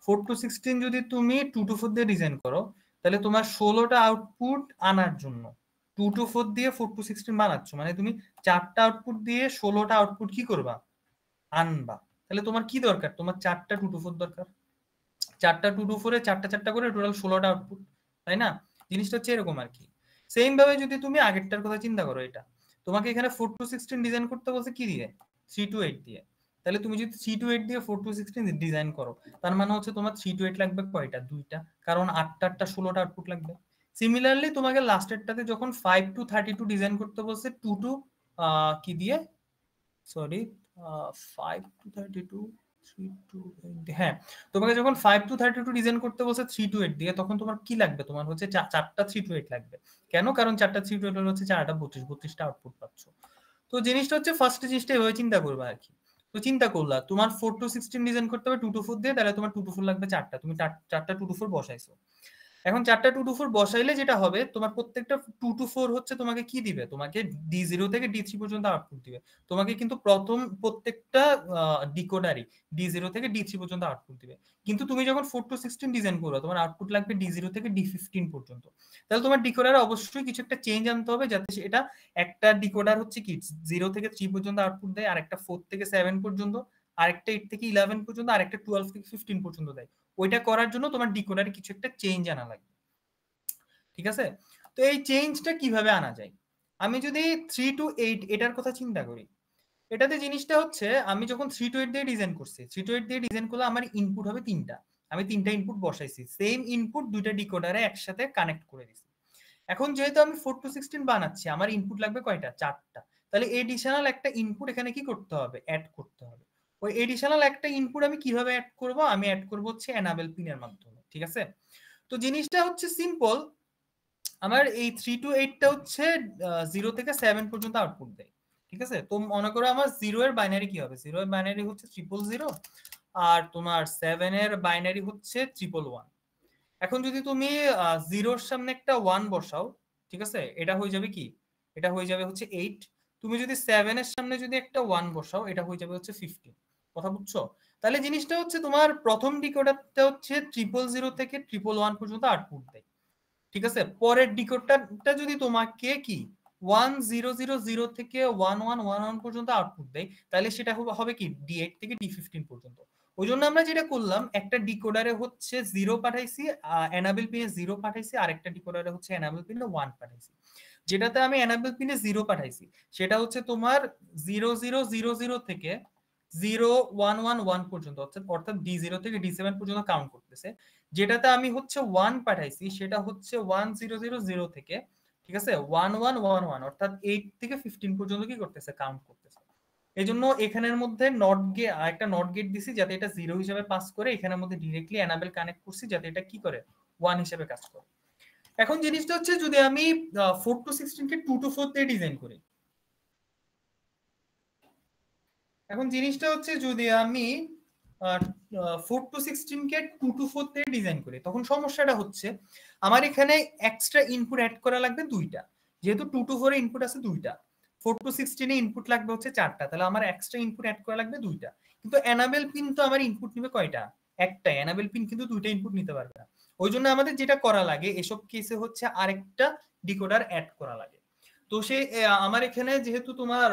4 to 16 যদি তুমি 2 to 4 দিয়ে ডিজাইন করো তাহলে তোমার 16টা আউটপুট আনার জন্য 2 to 4 দিয়ে 4 to 16 বানাচ্ছ, মানে তুমি 4টা আউটপুট দিয়ে 16টা আউটপুট কি করবা? আনবা। তাহলে তোমার কি দরকার? তোমার 4টা 2 to 4 দরকার। 4টা 2 to 4 এ 4টা করে টোটাল 16টা আউটপুট, তাই না? জিনিসটা হচ্ছে এরকম আর কি। সেম ভাবে যদি তুমি আগেরটার কথা চিন্তা করো, এটা তোমাকে এখানে 4 to 16 ডিজাইন করতে বলছে কি দিয়ে? 3 to 8 দিয়ে। তাহলে তুমি যদি 3 to 8 দিয়ে 4 to 16 ডিজাইন করো তার মানে হচ্ছে তোমার 3 to 8 লাগবে কয়টা? দুইটা, কারণ 8টা 16টা আউটপুট লাগবে। সিমিলারলি তোমাকে লাস্টেরটাতে যখন 5 to 32 ডিজাইন করতে বলছে 2 to কি দিয়ে, সরি 5 to 32 3 to 8, হ্যাঁ তোমাকে যখন 5 to 32 ডিজাইন করতে বলছে 3 to 8 দিয়ে, তখন তোমার কি লাগবে? তোমার হচ্ছে 4টা 3 to 8 লাগবে। কেন? কারণ 4টা 3 to 8 হচ্ছে 4টা 32টা আউটপুট পাচ্ছ। তো জিনিসটা হচ্ছে ফার্স্ট জিনিসটা এভাবে চিন্তা করবে আর কি। তো চিন্তা করলা তোমার 4 to 16 ডিজাইন করতে হবে 2 to 4 দিয়ে, তাহলে তোমার 2 to 4 লাগবে 4টা, তুমি 4টা 2 to 4 বসাইছো। এখন 4টা 2 to 4 বসাইলে যেটা হবে তোমার প্রত্যেকটা 2 to 4 হচ্ছে তোমাকে কি দিবে? তোমাকে D0 থেকে D3 পর্যন্ত আউটপুট দিবে। তোমাকে কিন্তু প্রত্যেকটা ডিকোডারই D0 থেকে D3 পর্যন্ত আউটপুট দিবে। কিন্তু তুমি যখন 4 to 16 ডিজাইন করো তোমার আউটপুট লাগবে D0 থেকে D15 পর্যন্ত। তাহলে তোমার ডিকোডারে অবশ্যই কিছু একটা চেঞ্জ আনতে হবে যাতে এটা একটা ডিকোডার হচ্ছে কি 0 থেকে 3 পর্যন্ত আউটপুট দেয়, আর একটা 4 থেকে 7 পর্যন্ত, আরেকটা 8 থেকে 11 পর্যন্ত, আরেকটা 12 থেকে 15 পর্যন্ত দেয়। ওইটা করার জন্য তোমার ডিকোডারে কিছু একটা চেঞ্জ আনা লাগবে, ঠিক আছে? তো এই চেঞ্জটা কিভাবে আনা যায়? আমি যদি 3 to 8 এটার কথা চিন্তা করি, এটাতে জিনিসটা হচ্ছে আমি যখন 3 to 8 দিয়ে ডিজাইন করছি, 3 to 8 দিয়ে ডিজাইন করলে আমার ইনপুট হবে 3টা, আমি 3টা ইনপুট বসাইছি, সেম ইনপুট দুইটা ডিকোডারে একসাথে কানেক্ট করে দিছি। এখন যেহেতু আমি 4 to 16 বানাচ্ছি আমার ইনপুট লাগবে কয়টা? 4টা। তাহলে এডিশনাল একটা ইনপুট এখানে কি করতে হবে? অ্যাড করতে হবে। ওই এডিশনাল একটা ইনপুট আমি কিভাবে অ্যাড করব, আমি অ্যাড করব হচ্ছে এনাবেল পিনের মাধ্যমে, ঠিক আছে। তো জিনিসটা হচ্ছে সিম্পল, আমার এই 3 to 8টা হচ্ছে 0 থেকে 7 পর্যন্ত আউটপুট দেয়, ঠিক আছে। তো মনে করো আমার 0 এর বাইনারি কি হবে, 0 এর বাইনারি হচ্ছে 000 আর তোমার 7 এর বাইনারি হচ্ছে 111। এখন যদি তুমি 0 এর সামনে একটা 1 বসাও, ঠিক আছে, এটা হয়ে যাবে কি, এটা হয়ে যাবে হচ্ছে 8। তুমি যদি 7 এর সামনে যদি একটা 1 বসাও, এটা হয়ে যাবে হচ্ছে 15। কথা বুঝছো? তাহলে জিনিসটা হচ্ছে তোমার প্রথম ডিকোডারটা হচ্ছে 000 থেকে 111 পর্যন্ত আউটপুট দেয়, ঠিক আছে। পরের ডিকোডারটা যদি তোমাকে কি 1000 থেকে 1111 পর্যন্ত আউটপুট দেয়, তাহলে সেটা হবে কি D8 থেকে D15 পর্যন্ত। ওই জন্য আমরা যেটা করলাম, একটা ডিকোডারে হচ্ছে 0 পাঠাইছি, এনাবেল পিনে 0 পাঠাইছি, আর একটা ডিকোডারে হচ্ছে এনাবেল পিনে 1 পাঠাইছি। যেটাতে আমি এনাবেল পিনে 0 পাঠাইছি সেটা হচ্ছে তোমার 0000 থেকে 0111 পর্যন্ত, অর্থাৎ D0 থেকে D7 পর্যন্ত কাউন্ট করতেছে। যেটাতে আমি হচ্ছে 1 পাঠাইছি সেটা হচ্ছে 1000 থেকে, ঠিক আছে, 1111 অর্থাৎ 8 থেকে 15 পর্যন্ত কি করতেছে, কাউন্ট করতেছে। এই জন্য এখানের মধ্যে নট গেট, একটা নট গেট দিছি যাতে এটা 0 হিসেবে পাস করে, এখানের মধ্যে ডিরেক্টলি এনাবেল কানেক্ট করছি যাতে এটা কি করে 1 হিসেবে কাজ করে। এখন জিনিসটা হচ্ছে যদি আমি 4 to 16 কে 2 to 4 তে ডিজাইন করি, এখন জিনিসটা হচ্ছে যদি আমি 4 to 16 কে 2 to 4 তে ডিজাইন করি, তখন সমস্যাটা হচ্ছে আমার এখানে এক্সট্রা ইনপুট অ্যাড করা লাগবে 2টা। যেহেতু 2 to 4 এ ইনপুট আছে 2টা, 4 to 16 এ ইনপুট লাগবে হচ্ছে 4টা, তাহলে আমার এক্সট্রা ইনপুট অ্যাড করা লাগবে 2টা। কিন্তু এনাবেল পিন তো আমার ইনপুট নেবে কয়টা, একটাই। এনাবেল পিন কিন্তু 2টা ইনপুট নিতে পারবে না। ওই জন্য আমাদের যেটা করা লাগে এসব কেসে হচ্ছে আরেকটা ডিকোডার অ্যাড করা লাগে। তো সে আমার এখানে যেহেতু তোমার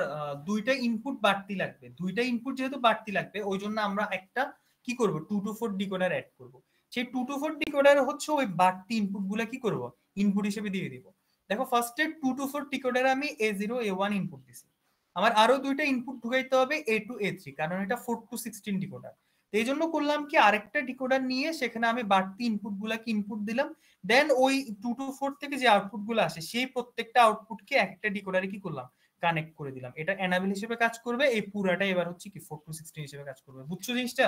2টা ইনপুট বাড়তি লাগবে, 2টা ইনপুট যেহেতু বাড়তি লাগবে, ওই জন্য আমরা একটা কি করব 2 to 4 ডিকোডার অ্যাড করব। সেই 2 to 4 ডিকোডার হচ্ছে ওই বাড়তি ইনপুট গুলা কি করব, ইনপুট হিসেবে দিয়ে দিব। দেখো ফার্স্টে 2 to 4 ডিকোডারে আমি A0 A1 ইনপুট দিছি, আমার আরো 2টা ইনপুট ঢুকাইতে হবে A2 A3, কারণ এটা 4 to 16 ডিকোডার। তো এই জন্য করলাম কি আরেকটা ডিকোডার নিয়ে সেখানে আমি বাড়তি ইনপুট গুলাকে ইনপুট দিলাম, দেন ওই 2 to 4 থেকে যে আউটপুট গুলো আসে সেই প্রত্যেকটা আউটপুটকে একটা ডিকোডারে কি করলাম, কানেক্ট করে দিলাম। এটা এনাবেল হিসেবে কাজ করবে, এই পুরাটা এবার হচ্ছে কি 4 to 16 হিসেবে কাজ করবে। বুঝছো জিনিসটা?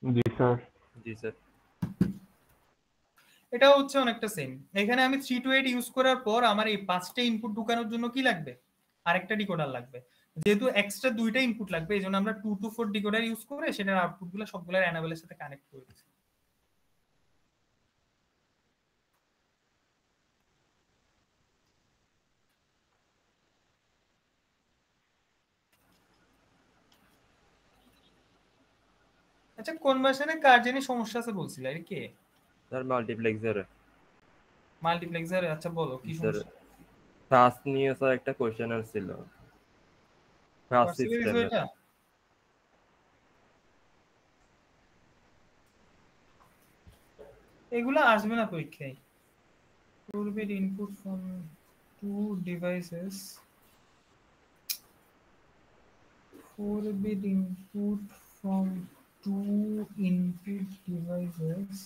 জি স্যার। জি স্যার। এটা হচ্ছে অনেকটা সেম। এখানে আমি 3 to 8 ইউজ করার পর আমার এই 5টা ইনপুট ঢোকানোর জন্য কি লাগবে, আরেকটা ডিকোডার লাগবে। যেহেতু এক্সট্রা 2টা ইনপুট লাগবে এই জন্য আমরা 2 to 4 ডিকোডার ইউজ করে সেটার আউটপুট গুলো সবগুলোর এনাবেলের সাথে কানেক্ট করে দিচ্ছি। আচ্ছা কনভার্সনে কার জানি সমস্যা আছে বলছিল, এর কে? স্যার মাল্টিপ্লেক্সারে। মাল্টিপ্লেক্সারে, আচ্ছা বলো কি স্যার সমস্যা। ফাস্ট নিয়ে স্যার একটা কোশ্চেন ছিল ফাস্ট পার্সিভের সিস্টেমে। বিষয়টা এগুলো আসবে না পরীক্ষায়। 4-bit input from two devices, 4-bit input from two input devices,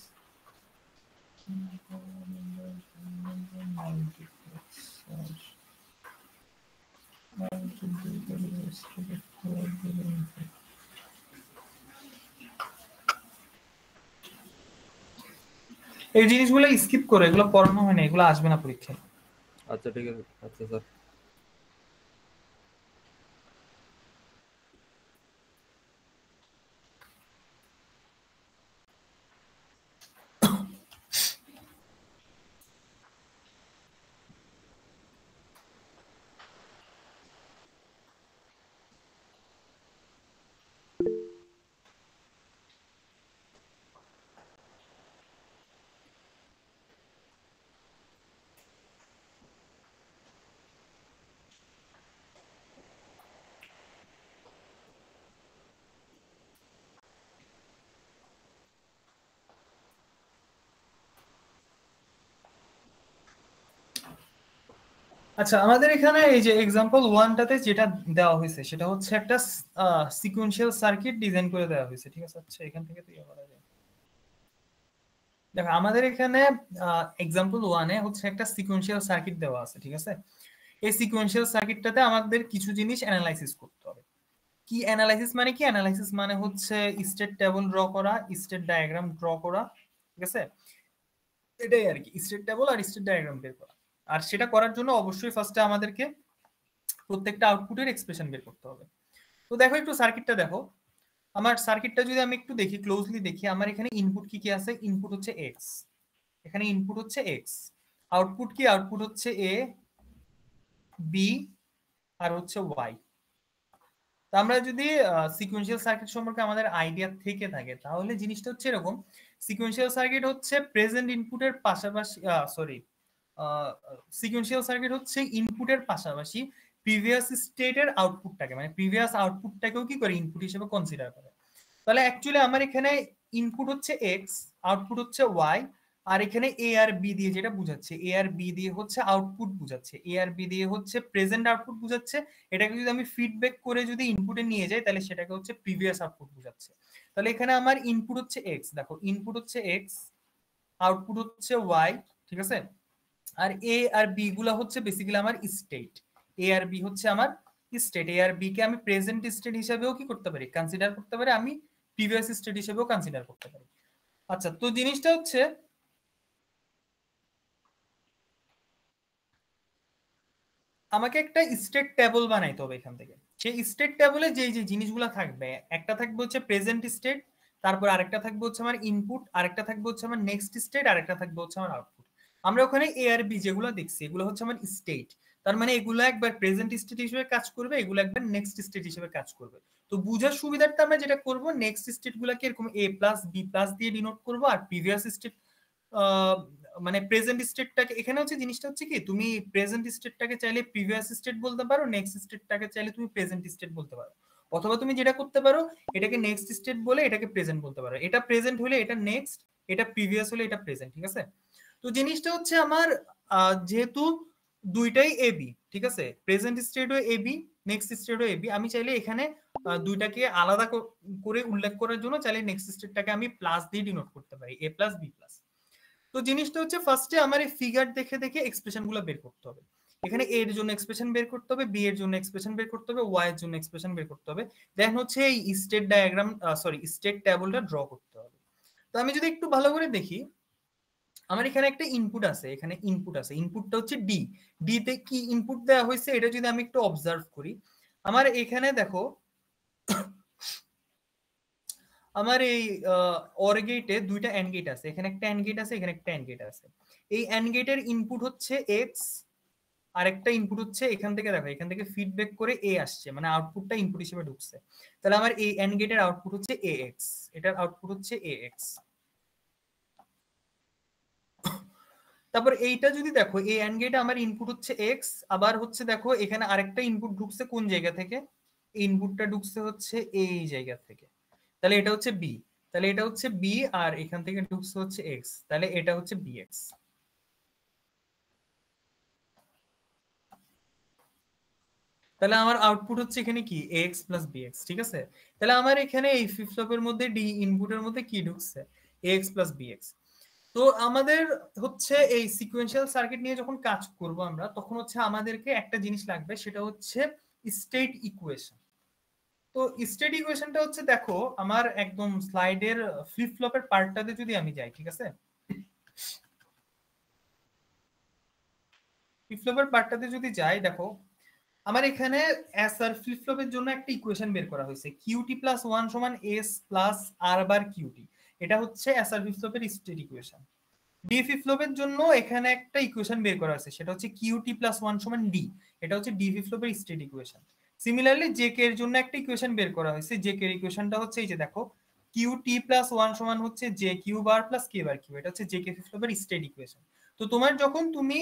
এই জিনিসগুলো স্কিপ করো, এগুলো পড়ানো হয় না, এগুলো আসবে না পরীক্ষায়। আচ্ছা ঠিক আছে। আচ্ছা স্যার। আচ্ছা আমাদের এখানে এই যে এক্সাম্পল 1টাতে যেটা দেওয়া হয়েছে সেটা হচ্ছে একটা সিকোয়েন্সিয়াল সার্কিট ডিজাইন করে দেওয়া হয়েছে, ঠিক আছে। আচ্ছা এখান থেকে তো ইয়ে করা যায়। দেখো আমাদের এখানে এক্সাম্পল 1 এ হচ্ছে একটা সিকোয়েন্সিয়াল সার্কিট দেওয়া আছে, ঠিক আছে। এই সিকোয়েন্সিয়াল সার্কিটটাতে আমাদের কিছু জিনিস অ্যানালাইসিস করতে হবে। কি অ্যানালাইসিস মানে কি? অ্যানালাইসিস মানে হচ্ছে স্টেট টেবল ড্র করা, স্টেট ডায়াগ্রাম ড্র করা, ঠিক আছে? এটাই আর কি, স্টেট টেবল আর স্টেট ডায়াগ্রাম বের করা। আর সেটা করার জন্য অবশ্যই ফার্স্টে আমাদেরকে প্রত্যেকটা আউটপুটের এক্সপ্রেশন বের করতে হবে। তো দেখো একটু সার্কিটটা দেখো, আমার সার্কিটটা যদি আমি একটু দেখি, ক্লোজলি দেখি, আমার এখানে ইনপুট কি কি আছে? ইনপুট হচ্ছে এক্স, এখানে ইনপুট হচ্ছে এক্স। আউটপুট কি? আউটপুট হচ্ছে এ, বি আর হচ্ছে ওয়াই। তো আমরা যদি সিকোয়েন্সিয়াল সার্কিট সম্পর্কে আমাদের আইডিয়া থেকে থাকে তাহলে জিনিসটা হচ্ছে এরকম, সিকোয়েন্সিয়াল সার্কিট হচ্ছে প্রেজেন্ট ইনপুটের পাশাপাশি সিকোয়েন্সিয়াল সার্কিট হচ্ছে ইনপুটের পাশাপাশি প্রিভিয়াস স্টেটের আউটপুটটাকে, মানে প্রিভিয়াস আউটপুটটাকেও কি করে ইনপুট হিসেবে কনসিডার করে। তাহলে অ্যাকচুয়ালি আমার এখানে ইনপুট হচ্ছে এক্স, আউটপুট হচ্ছে ওয়াই, আর এখানে এ আর বি দিয়ে যেটা বুঝাচ্ছে, এ আর বি দিয়ে হচ্ছে আউটপুট বুঝাচ্ছে, এ আর বি দিয়ে হচ্ছে প্রেজেন্ট আউটপুট বুঝাচ্ছে। এটাকে যদি আমি ফিডব্যাক করে যদি ইনপুটে নিয়ে যাই তাহলে সেটাকে হচ্ছে প্রিভিয়াস আউটপুট বুঝাচ্ছে। তাহলে এখানে আমার ইনপুট হচ্ছে এক্স, দেখো ইনপুট হচ্ছে এক্স, আউটপুট হচ্ছে ওয়াই, ঠিক আছে? আর এ আর বি গুলা হচ্ছে বেসিক্যালি আমার স্টেট, এ আর বি হচ্ছে আমার স্টেট। এ আর বি কে আমি প্রেজেন্ট স্টেট হিসেবেও কি করতে পারি? কনসিডার করতে পারি, আমি প্রিভিয়াস স্টেট হিসেবেও কনসিডার করতে পারি। আচ্ছা, তো জিনিসটা হচ্ছে আমাকে একটা স্টেট টেবল বানাইতে হবে এখান থেকে। সেই স্টেট টেবলে যে যে জিনিসগুলো থাকবে, একটা থাকবে হচ্ছে প্রেজেন্ট স্টেট, তারপর আরেকটা থাকবে হচ্ছে আমার ইনপুট, আরেকটা থাকবে হচ্ছে আমার নেক্সট স্টেট, আরেকটা থাকবে হচ্ছে আমার আউটপুট। আমরা ওখানে এ আর বি যেগুলো দেখছি এগুলো হচ্ছে আমার স্টেট, তার মানে এগুলো একবার প্রেজেন্ট স্টেট হিসেবে কাজ করবে, এগুলো একবার নেক্সট স্টেট হিসেবে কাজ করবে। তো বুঝার সুবিধার্থে আমরা যেটা করব, নেক্সট স্টেট গুলাকে এরকম এ প্লাস বি প্লাস দিয়ে ডিনোট করবো, আর প্রিভিয়াস স্টেট মানে প্রেজেন্ট স্টেটটাকে, এখানে হচ্ছে জিনিসটা হচ্ছে কি, তুমি প্রেজেন্ট স্টেটটাকে চাইলে প্রিভিয়াস স্টেট বলতে পারো, নেক্সট স্টেটটাকে চাইলে তুমি প্রেজেন্ট স্টেট বলতে পারো, অথবা তুমি যেটা করতে পারো এটাকে নেক্সট স্টেট বলে এটাকে প্রেজেন্ট বলতে পারো। এটা প্রেজেন্ট হলে এটা নেক্সট, এটা প্রিভিয়াস হলে এটা প্রেজেন্ট, ঠিক আছে? তো জিনিসটা হচ্ছে আমার যেহেতু দুইটাই এবি, ঠিক আছে, প্রেজেন্ট স্টেটও এবি, নেক্সট স্টেটও এবি, আমি চাইলে এখানে দুইটাকে আলাদা করে উল্লেখ করার জন্য চাইলে নেক্সট স্টেটটাকে আমি প্লাস দিয়ে ডিনোট করতে পারি, এ প্লাস বি প্লাস। তো জিনিসটা হচ্ছে ফার্স্টে আমার এই ফিগার দেখে দেখে এক্সপ্রেশন গুলো বের করতে হবে। এখানে এ এর জন্য এক্সপ্রেশন বের করতে হবে, বি এর জন্য এক্সপ্রেশন বের করতে হবে, ওয়াই এর জন্য এক্সপ্রেশন বের করতে হবে, দেন হচ্ছে এই স্টেট ডায়াগ্রাম স্টেট টেবলটা ড্র করতে হবে। তো আমি যদি একটু ভালো করে দেখি, আমার এখানে একটা ইনপুট আছে, এখানে ইনপুট আছে, ইনপুটটা হচ্ছে ডি, ডি তে কি ইনপুট দেওয়া হয়েছে এটা যদি আমি একটু অবজার্ভ করি, আমার এখানে দেখো আমার এই অর গেটে দুইটা এন্ড গেট আছে, এখানে একটা এন্ড গেট আছে, এখানে একটা এন্ড গেট আছে। এই এন্ড গেটের ইনপুট হচ্ছে এক্স, আর একটা ইনপুট হচ্ছে এখান থেকে, দেখো এখান থেকে ফিডব্যাক করে এ আসছে, মানে আউটপুটটা ইনপুট হিসেবে ঢুকছে। তাহলে আমার এই এন্ড গেটের আউটপুট হচ্ছে এ এক্স, এটার আউটপুট হচ্ছে এ এক্স। তারপর এইটা যদি দেখো, এই এন্ড গেটে আমার ইনপুট হচ্ছে এক্স, আবার হচ্ছে দেখো এখানে আরেকটা ইনপুট ঢুকছে কোন জায়গা থেকে? ইনপুটটা ঢুকছে হচ্ছে এই জায়গা থেকে, তাহলে এটা হচ্ছে বি, তাহলে এটা হচ্ছে বি, আর এখান থেকে ঢুকছে হচ্ছে এক্স, তাহলে এটা হচ্ছে বি এক্স। তাহলে আমার আউটপুট হচ্ছে এখানে কি? এক্স প্লাস বি এক্স, ঠিক আছে? তাহলে আমার এখানে এই ফ্লিপ ফ্লপের মধ্যে ডি ইনপুটের মধ্যে কি ঢুকছে? X plus B X. তো আমাদের হচ্ছে এই সিকোয়েন্সিয়াল সার্কিট নিয়ে যখন কাজ করব আমরা, তখন হচ্ছে আমাদেরকে একটা জিনিস লাগবে, সেটা হচ্ছে স্টেট ইকুয়েশন। তো স্টেট ইকুয়েশনটা হচ্ছে, দেখো আমার একদম স্লাইডের ফ্লিপ ফ্লপের পার্টটাতে যদি আমি যাই, ঠিক আছে, ফ্লিপ ফ্লপের পার্টটাতে যদি যাই, দেখো আমার এখানে এস আর ফ্লিপ ফ্লপের জন্য একটা ইকুয়েশন বের করা হয়েছে, কিউটি প্লাস 1 সমান S plus R bar QT. এটা হচ্ছে এস আর ফ্লিপ ফ্লপের স্টেট ইকুয়েশন। ডি ফ্লিপ ফ্লপের জন্য এখানে একটা ইকুয়েশন বের করা আছে, সেটা হচ্ছে কিউটি প্লাস 1 সমান ডি, এটা হচ্ছে ডি ফ্লিপ ফ্লপের স্টেট ইকুয়েশন। সিমিলারলি জেকে এর জন্য একটা ইকুয়েশন বের করা হয়েছে, জেকে এর ইকুয়েশনটা হচ্ছে এই যে দেখো, কিউটি প্লাস 1 সমান হচ্ছে জে কিউ বার প্লাস কে বার কিউ, এটা হচ্ছে জেকে ফ্লিপ ফ্লপের স্টেট ইকুয়েশন। তো তোমার যখন তুমি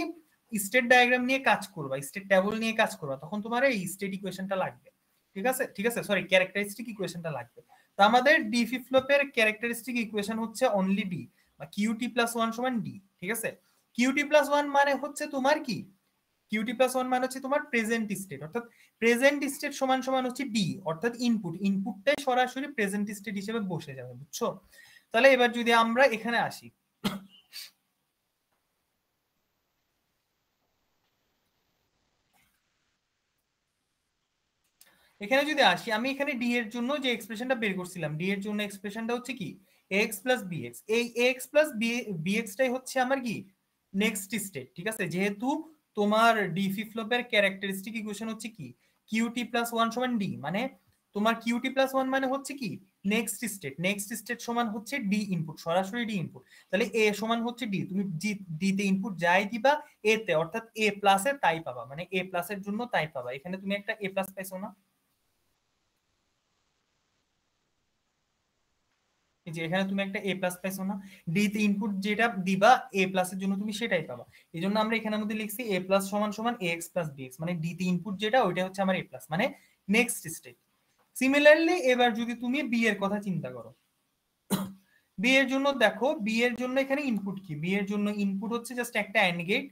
স্টেট ডায়াগ্রাম নিয়ে কাজ করবা, স্টেট টেবল নিয়ে কাজ করবা, তখন তোমার এই স্টেট ইকুয়েশনটা লাগবে, ঠিক আছে? ঠিক আছে, সরি, ক্যারেক্টারিস্টিক ইকুয়েশনটা লাগবে। তো আমাদের ডি ফ্লিপ ফ্লপের ক্যারেক্টারিস্টিক ইকুয়েশন হচ্ছে অনলি ডি, বা কিউটি প্লাস 1 সমান ডি, ঠিক আছে? কিউটি প্লাস 1 মানে হচ্ছে তোমার কি? কিউটি প্লাস 1 মানে হচ্ছে তোমার প্রেজেন্ট স্টেট, অর্থাৎ প্রেজেন্ট স্টেট সমান সমান হচ্ছে ডি, অর্থাৎ ইনপুট, ইনপুটটাই সরাসরি প্রেজেন্ট স্টেট হিসেবে বসে যাবে, বুঝছো? তাহলে এবার যদি আমরা এখানে আসি, এখানে যদি আসি, আমি এখানে ডি এর জন্য যে এক্সপ্রেশনটা বের করছিলাম, ডি এর জন্য এক্সপ্রেশনটা হচ্ছে কি এক্স প্লাস বিএক্স। এই এক্স প্লাস বিএক্সটাই হচ্ছে আমার কি নেক্সট স্টেট, ঠিক আছে? যেহেতু তোমার ডি ফ্লিপ ফ্লপের ক্যারেক্টারিস্টিক ইকুয়েশন হচ্ছে কি কিউটি প্লাস ওয়ান সমান ডি, মানে তোমার কিউটি প্লাস ওয়ান মানে হচ্ছে কি নেক্সট স্টেট, নেক্সট স্টেট সমান হচ্ছে ডি ইনপুট, সরাসরি ডি ইনপুট। তাহলে এ সমান হচ্ছে ডি, তুমি ডি তে ইনপুট যাই দিবা এ তে, অর্থাৎ এ প্লাসে তাই পাবা, মানে এ প্লাসের জন্য তাই পাবা। এখানে তুমি একটা এ প্লাস পাইছো না, এই যে এখানে তুমি একটা এ প্লাস পাইছো না, ডি তে ইনপুট যেটা দিবা এ প্লাসের জন্য তুমি সেটাই পাবা। এই জন্য আমরা এখানের মধ্যে লিখছি এ প্লাস সমান সমান এ এক্স প্লাস বিএক্স, মানে ডি তে ইনপুট যেটা ওইটা হচ্ছে আমার এ প্লাস, মানে নেক্সট স্টেট। সিমিলারলি এবার যদি তুমি বি এর কথা চিন্তা করো, বি এর জন্য দেখো, বি এর জন্য এখানে ইনপুট কি, বি এর জন্য ইনপুট হচ্ছে জাস্ট একটা এন্ড গেট।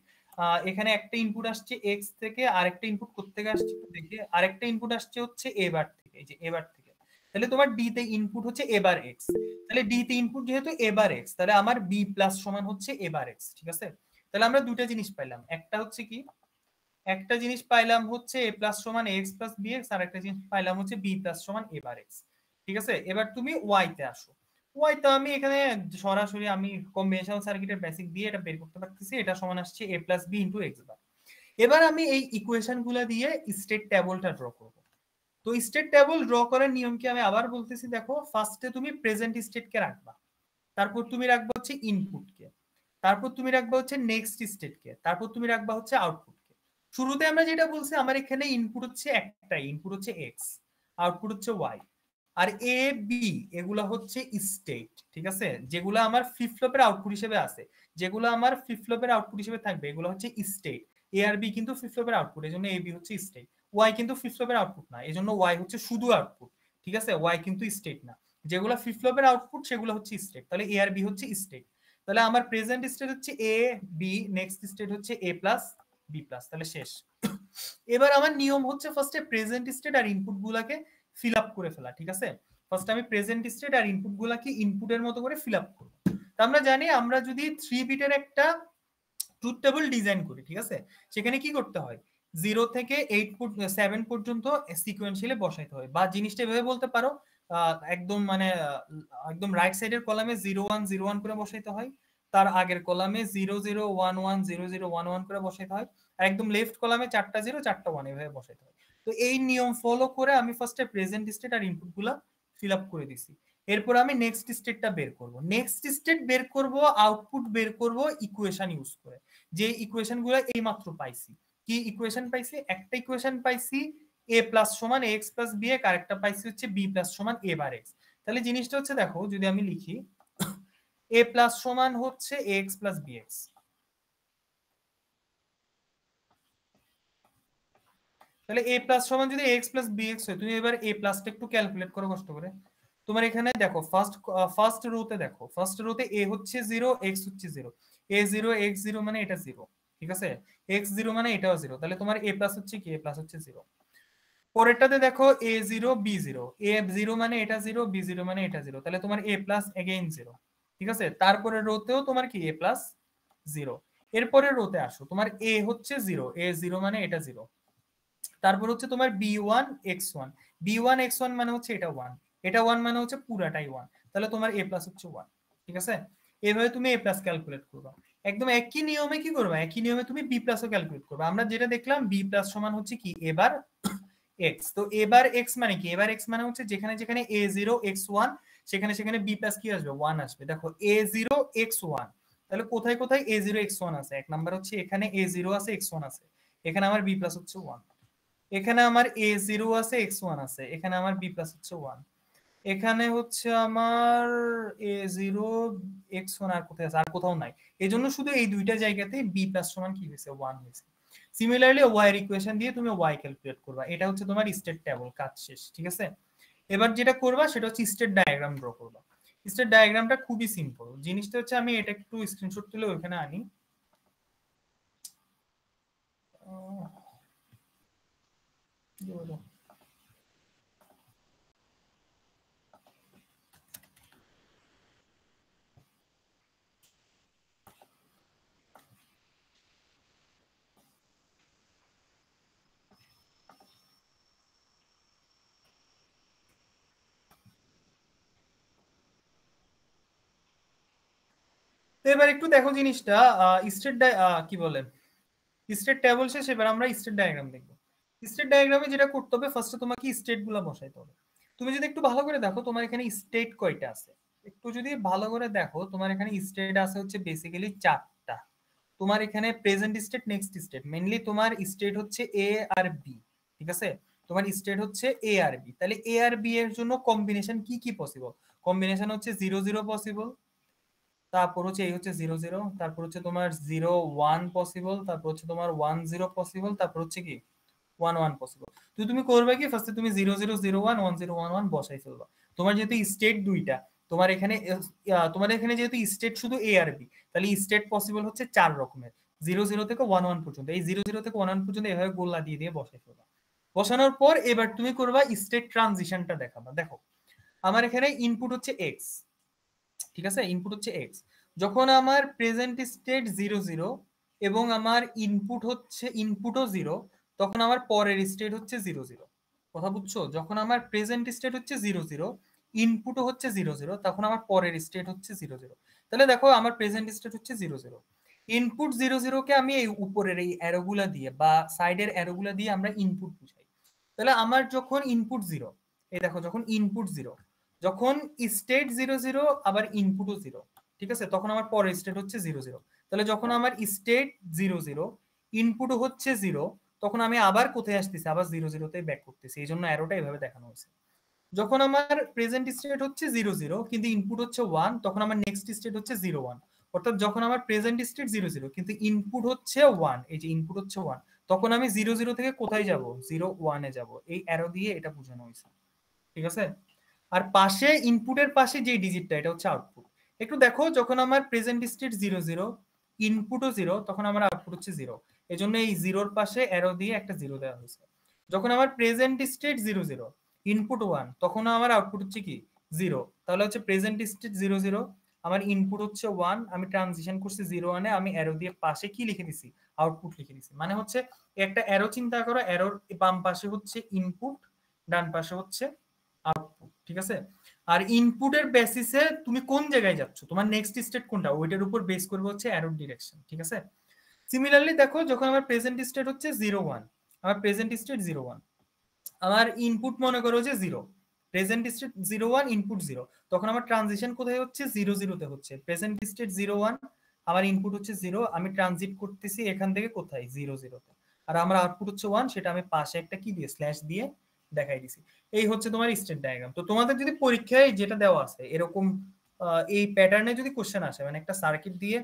এখানে একটা ইনপুট আসছে এক্স থেকে, আরেকটা ইনপুট কোত্থেকে আসছে দেখে, আরেকটা ইনপুট আসছে হচ্ছে এ বার থেকে, এই যে এ বার থেকে। তাহলে তোমার ডি তে ইনপুট হচ্ছে এ বার এক্স, তাহলে ডি তে ইনপুট যেহেতু এ বার এক্স, তাহলে আমার বি প্লাস সমান হচ্ছে এ বার এক্স, ঠিক আছে? তাহলে আমরা দুটো জিনিস পাইলাম, একটা হচ্ছে কি, একটা জিনিস পাইলাম হচ্ছে এ প্লাস সমান এক্স প্লাস বি এক্স, আর একটা জিনিস পাইলাম হচ্ছে বি প্লাস সমান এ বার এক্স, ঠিক আছে? এবার তুমি ওয়াই তে আসো। ওয়াই তো আমি এখানে সরাসরি আমি কম্বিনেশনাল সার্কিটের বেসিক দিয়ে এটা বের করতে পারতেছি, এটা সমান আসছে a plus B into X bar. এবার আমি এই ইকুয়েশন গুলা দিয়ে স্টেট টেবলটা ড্র করব। তো স্টেট টেবল ড্র করার নিয়ম কি আমি আবার বলতেছি, দেখো ফার্স্টে তুমি প্রেজেন্ট স্টেট কে রাখবা, তারপর তুমি রাখবা হচ্ছে ইনপুট কে, তারপর তুমি রাখবা হচ্ছে নেক্সট স্টেট কে, তারপর তুমি রাখবা হচ্ছে আউটপুট কে। শুরুতে আমরা যেটা বলছি আমার এখানে ইনপুট হচ্ছে একটাই, ইনপুট হচ্ছে এক্স, আউটপুট হচ্ছে ওয়াই, আর এ বি এগুলা হচ্ছে স্টেট, ঠিক আছে? যেগুলো আমার ফ্লিপ ফ্লপের আউটপুট হিসেবে আছে, যেগুলো আমার ফ্লিপ ফ্লপের আউটপুট হিসেবে থাকবে এগুলো হচ্ছে স্টেট। এ আর বি কিন্তু ফ্লিপ ফ্লপের আউটপুট, এজন্য এ বি হচ্ছে স্টেট। ওয়াই কিন্তু ফ্লিপ ফ্লপের আউটপুট না, এজন্য ওয়াই হচ্ছে শুধু আউটপুট, ঠিক আছে? ওয়াই কিন্তু স্টেট না। যেগুলো ফ্লিপ ফ্লপের আউটপুট সেগুলো হচ্ছে স্টেট, তাহলে এ আর বি হচ্ছে স্টেট। তাহলে আমার প্রেজেন্ট স্টেট হচ্ছে এ বি, নেক্সট স্টেট হচ্ছে এ প্লাস বি প্লাস, তাহলে শেষ। এবার আমার নিয়ম হচ্ছে ফার্স্টে প্রেজেন্ট স্টেট আর ইনপুট গুলাকে ফিল আপ করে ফেলা, ঠিক আছে? ফার্স্ট আমি প্রেজেন্ট স্টেট আর ইনপুট গুলাকে ইনপুটের মতো করে ফিল আপ করব। তো আমরা জানি আমরা যদি 3 বিটের একটা ট্রুথ টেবল ডিজাইন করি, ঠিক আছে, সেখানে কি করতে হয় 0 থেকে 7 পর্যন্ত সিকোয়েন্সিয়ালি বসাইতে হয়, বা জিনিসটা এভাবে বলতে পারো একদম মানে একদম রাইট সাইডের কলামে 0 1 0 1 করে বসাইতে হয়, তার আগের কলামে 0 0 1 1 0 0 1 1 করে বসাইতে হয়, আর একদম লেফট কলামে 4টা 0 4টা 1 এভাবে বসাইতে হয়। তো এই নিয়ম ফলো করে আমি ফার্স্টে প্রেজেন্ট স্টেট আর ইনপুট গুলা ফিল আপ করে দিছি। এরপর আমি নেক্সট স্টেটটা বের করব, নেক্সট স্টেট বের করব, আউটপুট বের করব ইকুয়েশন ইউজ করে, যে ইকুয়েশন গুলো এই মাত্র পাইছি। কি ইকুয়েশন পাইছি? একটা ইকুয়েশন পাইছি এ প্লাস সমান এক্স প্লাস বি এক্স, আর একটা পাইছি হচ্ছে বি প্লাস সমান এ বার এক্স। তাহলে জিনিসটা হচ্ছে দেখো, যদি আমি লিখি এ প্লাস সমান হচ্ছে এক্স প্লাস বি এক্স, তাহলে এ প্লাস সমান যদি এক্স প্লাস বি এক্স হয়, তুমি এবার এ প্লাসটা একটু ক্যালকুলেট করো কষ্ট করে। তোমার এখানে দেখো ফার্স্ট রোতে দেখো, ফার্স্ট রোতে এ হচ্ছে 0 এক্স হচ্ছে 0, এ 0 এক্স 0 মানে এটা 0, ঠিক আছে? এক্স 0 মানে এটাও 0, তাহলে তোমার এ প্লাস হচ্ছে কি, এ প্লাস হচ্ছে 0। পরেরটাতে দেখো এ 0 বি 0, এ 0 মানে এটা 0, বি 0 মানে এটা 0, তাহলে তোমার এ প্লাস এগেইন 0, ঠিক আছে? তারপরে রোতেও তোমার কি এ প্লাস 0। এরপরে রোতে আসো, তোমার এ হচ্ছে 0, এ 0 মানে এটা 0, তারপর হচ্ছে তোমার b1 x1, b1 x1 মানে হচ্ছে এটা 1, এটা 1 মানে হচ্ছে পুরাটাই 1, তাহলে তোমার a প্লাস হচ্ছে 1, ঠিক আছে? এভাবে তুমি a প্লাস ক্যালকুলেট করবা। একদম একই নিয়মে কি করবা, একই নিয়মে তুমি b প্লাসও ক্যালকুলেট করবা। আমরা যেটা দেখলাম b প্লাস সমান হচ্ছে কি এবার x, তো এবার x মানে কি, এবার x মানে হচ্ছে যেখানে যেখানে a0 x1 সেখানে সেখানে b প্লাস কি আসবে 1 আসবে। দেখো a0 x1, তাহলে কোথায় কোথায় a0 x1 আছে? এক নাম্বার হচ্ছে এখানে a0 আছে x1 আছে, এখানে আমার b প্লাস হচ্ছে 1, এখানে আমার a0 আছে x1 আছে, এখানে আমার b প্লাস হচ্ছে 1, এখানে হচ্ছে আমার a0 x1 আর কোথায় আছে, আর কোথাও নাই, এজন্য শুধু এই দুইটা জায়গাতে b প্লাস সমান কি হয়েছে 1 হয়েছে। সিমিলারলি y এর ইকুয়েশন দিয়ে তুমি y ক্যালকুলেট করবা, এটা হচ্ছে তোমার স্টেট টেবল, কাজ শেষ, ঠিক আছে? এবার যেটা করবা সেটা হচ্ছে স্টেট ডায়াগ্রাম ড্র করবা। স্টেট ডায়াগ্রামটা খুবই সিম্পল, জিনিসটা হচ্ছে আমি এটা একটু স্ক্রিনশট তুলে ওখানে আনি। তো এবার একটু দেখো জিনিসটা, স্টেট কি বলে, স্টেট টেবল শেষ, এবার আমরা স্টেট ডায়াগ্রাম দেখবো। স্টেট ডায়াগ্রামে যেটা করতে হবে, ফার্স্টে তোমাকে স্টেট গুলা বসাইতে হবে। তুমি যদি একটু ভালো করে দেখো তোমার এখানে স্টেট কয়টা আছে, একটু যদি ভালো করে দেখো তোমার এখানে স্টেট আছে হচ্ছে বেসিক্যালি 4টা। তোমার এখানে present state, next state, mainly তোমার স্টেট হচ্ছে এ আর বি, ঠিক আছে? তোমার স্টেট হচ্ছে এ আর বি, তাহলে এ আর বি এর জন্য কম্বিনেশন কি কি পসিবল? কম্বিনেশন হচ্ছে 0 0 পসিবল, তারপর হচ্ছে এই হচ্ছে 0 0, তারপর হচ্ছে তোমার 0 1 পসিবল, তারপর হচ্ছে তোমার 1 0 পসিবল, তারপর হচ্ছে কি 1 1 পসিবল। তো তুমি করবে কি, ফার্স্টে তুমি 0 0 0 1 1 0 1 1 বসাই ফেলবা। তোমার যেহেতু স্টেট দুইটা, তোমার এখানে যেহেতু স্টেট শুধু এ আর বি, তাহলে স্টেট পসিবল হচ্ছে 4 রকমের, 0 0 থেকে 1 1 পর্যন্ত। এই 0 0 থেকে 1 1 পর্যন্ত এভাবে গোল্লা দিয়ে দিয়ে বসাই ফেলবা। বসানোর পর এবার তুমি করবা স্টেট ট্রানজিশনটা দেখাবা। দেখো আমার এখানে ইনপুট হচ্ছে এক্স, ঠিক আছে? ইনপুট হচ্ছে এক্স। যখন আমার প্রেজেন্ট স্টেট 0 0 এবং আমার ইনপুটও 0, তখন আমার পরের স্টেট হচ্ছে 0 0। কথা বুঝছো? যখন আমার প্রেজেন্ট স্টেট হচ্ছে 0 0, ইনপুটও হচ্ছে 0 0, তখন আমার পরের স্টেট হচ্ছে 0 0। তাহলে দেখো আমার প্রেজেন্ট স্টেট হচ্ছে 0 0, ইনপুট 0 0 কে আমি এই উপরের এই অ্যারোগুলা দিয়ে বা সাইডের অ্যারোগুলা দিয়ে আমরা ইনপুট বুঝাই। তাহলে আমার যখন ইনপুট 0, এই দেখো যখন ইনপুট 0, যখন স্টেট 0 0 আবার ইনপুটও 0, ঠিক আছে? তখন আমার পরের স্টেট হচ্ছে 0 0। তাহলে যখন আমার স্টেট 0 0, ইনপুটও হচ্ছে 0, তখন আমি আবার কোথায় আসতেছি? আবার 0 0 তে ব্যাক করতেছি। এই জন্য অ্যারোটা এভাবে দেখানো হয়েছে। যখন আমার প্রেজেন্ট স্টেট হচ্ছে 0 0 কিন্তু ইনপুট হচ্ছে 1, তখন আমার নেক্সট স্টেট হচ্ছে 0 1। অর্থাৎ যখন আমার প্রেজেন্ট স্টেট 0 0 কিন্তু ইনপুট হচ্ছে 1, এই যে ইনপুট হচ্ছে 1, তখন আমি 0 0 থেকে কোথায় যাব? 0 1 এ যাব। এই অ্যারো দিয়ে এটা বোঝানো হয়েছে, ঠিক আছে? আর পাশে ইনপুটের পাশে যে ডিজিটটা, এটা হচ্ছে আউটপুট। একটু দেখো যখন আমার প্রেজেন্ট স্টেট 0 0, ইনপুটও 0, তখন আমার আউটপুট হচ্ছে 0। এজন্য এই 0-র পাশে অ্যারো দিয়ে একটা 0 দেওয়া হয়েছে। যখন আমার প্রেজেন্ট স্টেট 0 0, ইনপুট 1, তখন আমার আউটপুট হচ্ছে কি 0। তাহলে হচ্ছে প্রেজেন্ট স্টেট 0 0, আমার ইনপুট হচ্ছে 1, আমি ট্রানজিশন করছি 0 1 এ, আমি অ্যারো দিয়ে পাশে কি লিখে দিছি? আউটপুট লিখে দিছি। মানে হচ্ছে একটা অ্যারো চিন্তা করো, অ্যারোর বাম পাশে হচ্ছে ইনপুট, ডান পাশে হচ্ছে আউটপুট, ঠিক আছে? আর ইনপুটের বেসিসে তুমি কোন জায়গায় যাচ্ছ, তোমার নেক্সট স্টেট কোনটা, ওইটার উপর বেস করবে হচ্ছে অ্যারোর ডিরেকশন, ঠিক আছে? সিমিলারলি দেখো যখন আমার প্রেজেন্ট স্টেট হচ্ছে 0 1, আমার প্রেজেন্ট স্টেট 0 1, আমার ইনপুট মনে করো যে 0, প্রেজেন্ট স্টেট 0 1, ইনপুট 0, তখন আমার ট্রানজিশন কোথায় হচ্ছে? 0 0 তে হচ্ছে। প্রেজেন্ট স্টেট 0 1, আমার ইনপুট হচ্ছে 0, আমি ট্রানজিট করতেছি এখান থেকে কোথায়? 0 0 তে। আর আমার আউটপুট হচ্ছে 1, সেটা আমি পাশে একটা কি দিয়ে স্ল্যাশ দিয়ে দেখাই দিছি। এই হচ্ছে তোমার স্টেট ডায়াগ্রাম। তো তোমাদের যদি পরীক্ষায় যেটা দেওয়া আছে এরকম এই প্যাটার্নে যদি কোশ্চেন আসে, মানে একটা সার্কিট দিয়ে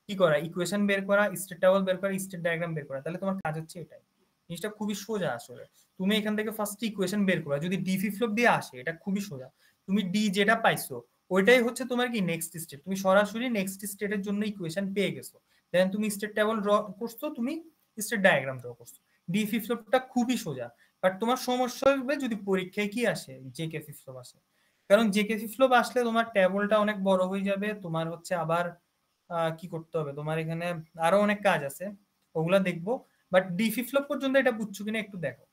কি করা, ইকুয়েশন বের করা, স্টেট টেবল বের করা, স্টেট ডায়াগ্রাম বের করা, তাহলে তোমার কাজ হচ্ছে এটাই। জিনিসটা খুবই সোজা আসলে। তুমি এখান থেকে ফার্স্ট ইকুয়েশন বের করা, যদি ডি ফ্লিপ ফ্লপ দিয়ে আসে এটা খুবই সোজা। তুমি ডি যেটা পাইছো ওইটাই হচ্ছে তোমার কি নেক্সট স্টেট, তুমি সরাসরি নেক্সট স্টেটের জন্য ইকুয়েশন পেয়ে গেছো। দেন তুমি স্টেট টেবল ড্র করছো, তুমি স্টেট ডায়াগ্রাম ড্র করছো। ডি ফ্লিপ ফ্লপটা খুবই সোজা, বাট তোমার সমস্যা হবে যদি পরীক্ষায় কি আসে, জে কে ফ্লিপ ফ্লপ আসে। কারণ জে কে ফ্লিপ ফ্লপ আসলে তোমার টেবলটা অনেক বড় হয়ে যাবে, তোমার হচ্ছে আবার কি করতে হবে, তোমার এখানে আরো অনেক কাজ আছে, ওগুলা দেখবো। বাট ডি ফ্লিপ ফ্লপ পর্যন্ত এটা বুঝছো কিনা একটু দেখো।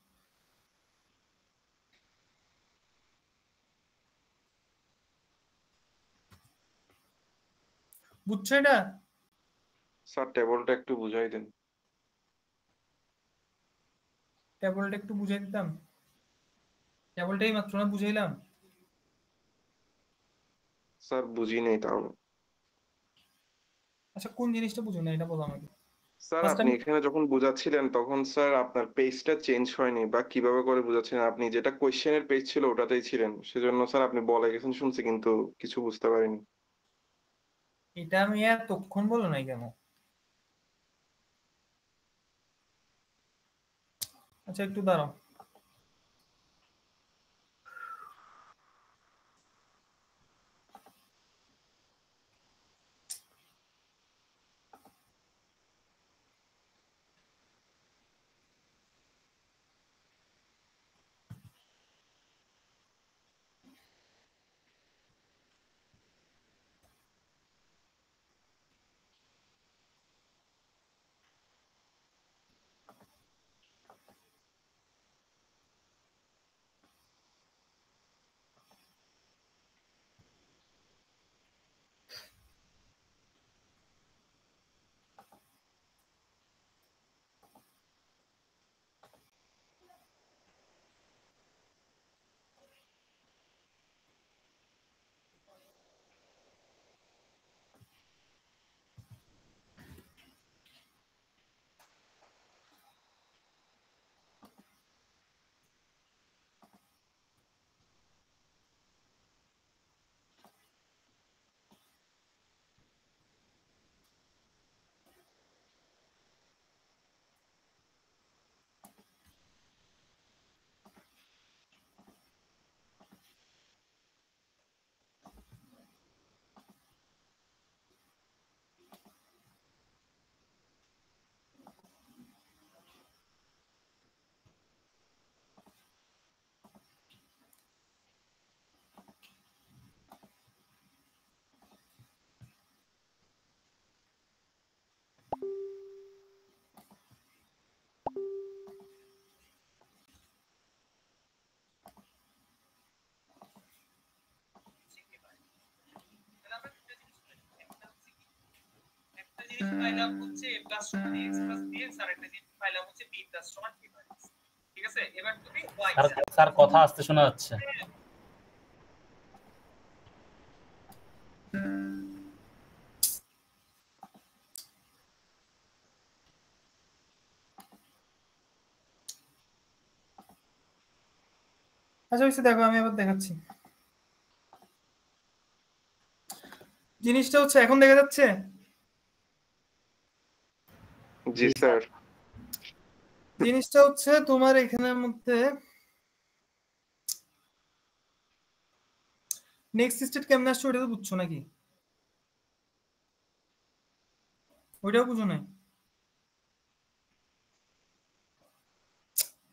বুঝছো এটা? স্যার টেবলটা একটু বুঝাই দেন। টেবলটা একটু বুঝাই দিতাম, টেবলটাই মাত্র না বুঝাইলাম। স্যার বুঝি নেই তাহলে। আচ্ছা কোন জিনিসটা বুঝো না এটা বলো আমাকে। স্যার ফার্স্ট আপনি আমি এখানে যখন বুঝাচ্ছিলেন তখন স্যার আপনার পেজটা চেঞ্জ হয়নি বা কিভাবে করে বুঝাচ্ছিলেন, আপনি যেটা কোয়েশ্চেনের পেজ ছিল ওটাতেই ছিলেন, সেজন্য স্যার আপনি বলে গেছেন শুনছি কিন্তু কিছু বুঝতে পারিনি। এটা আমি এতক্ষণ বলো নাই কেন? আচ্ছা একটু দাঁড়াও। জিনিস পাইলাম হচ্ছে a প্লাস সমান x প্লাস bx আর একটা জিনিস পাইলাম হচ্ছে b প্লাস সমান b বাই x। ঠিক আছে, এবার তুমি y স্যার কথা আসতে শোনা যাচ্ছে। আচ্ছা হচ্ছে দেখো আমি আবার দেখাচ্ছি। জিনিসটা হচ্ছে এখন দেখা যাচ্ছে? জি স্যার। জিনিসটা হচ্ছে তোমার এখানের মধ্যে নেক্সট স্টেট কেমনে আসছে ওটা তো বুঝছো নাকি? ওইটাও বুঝো নাই?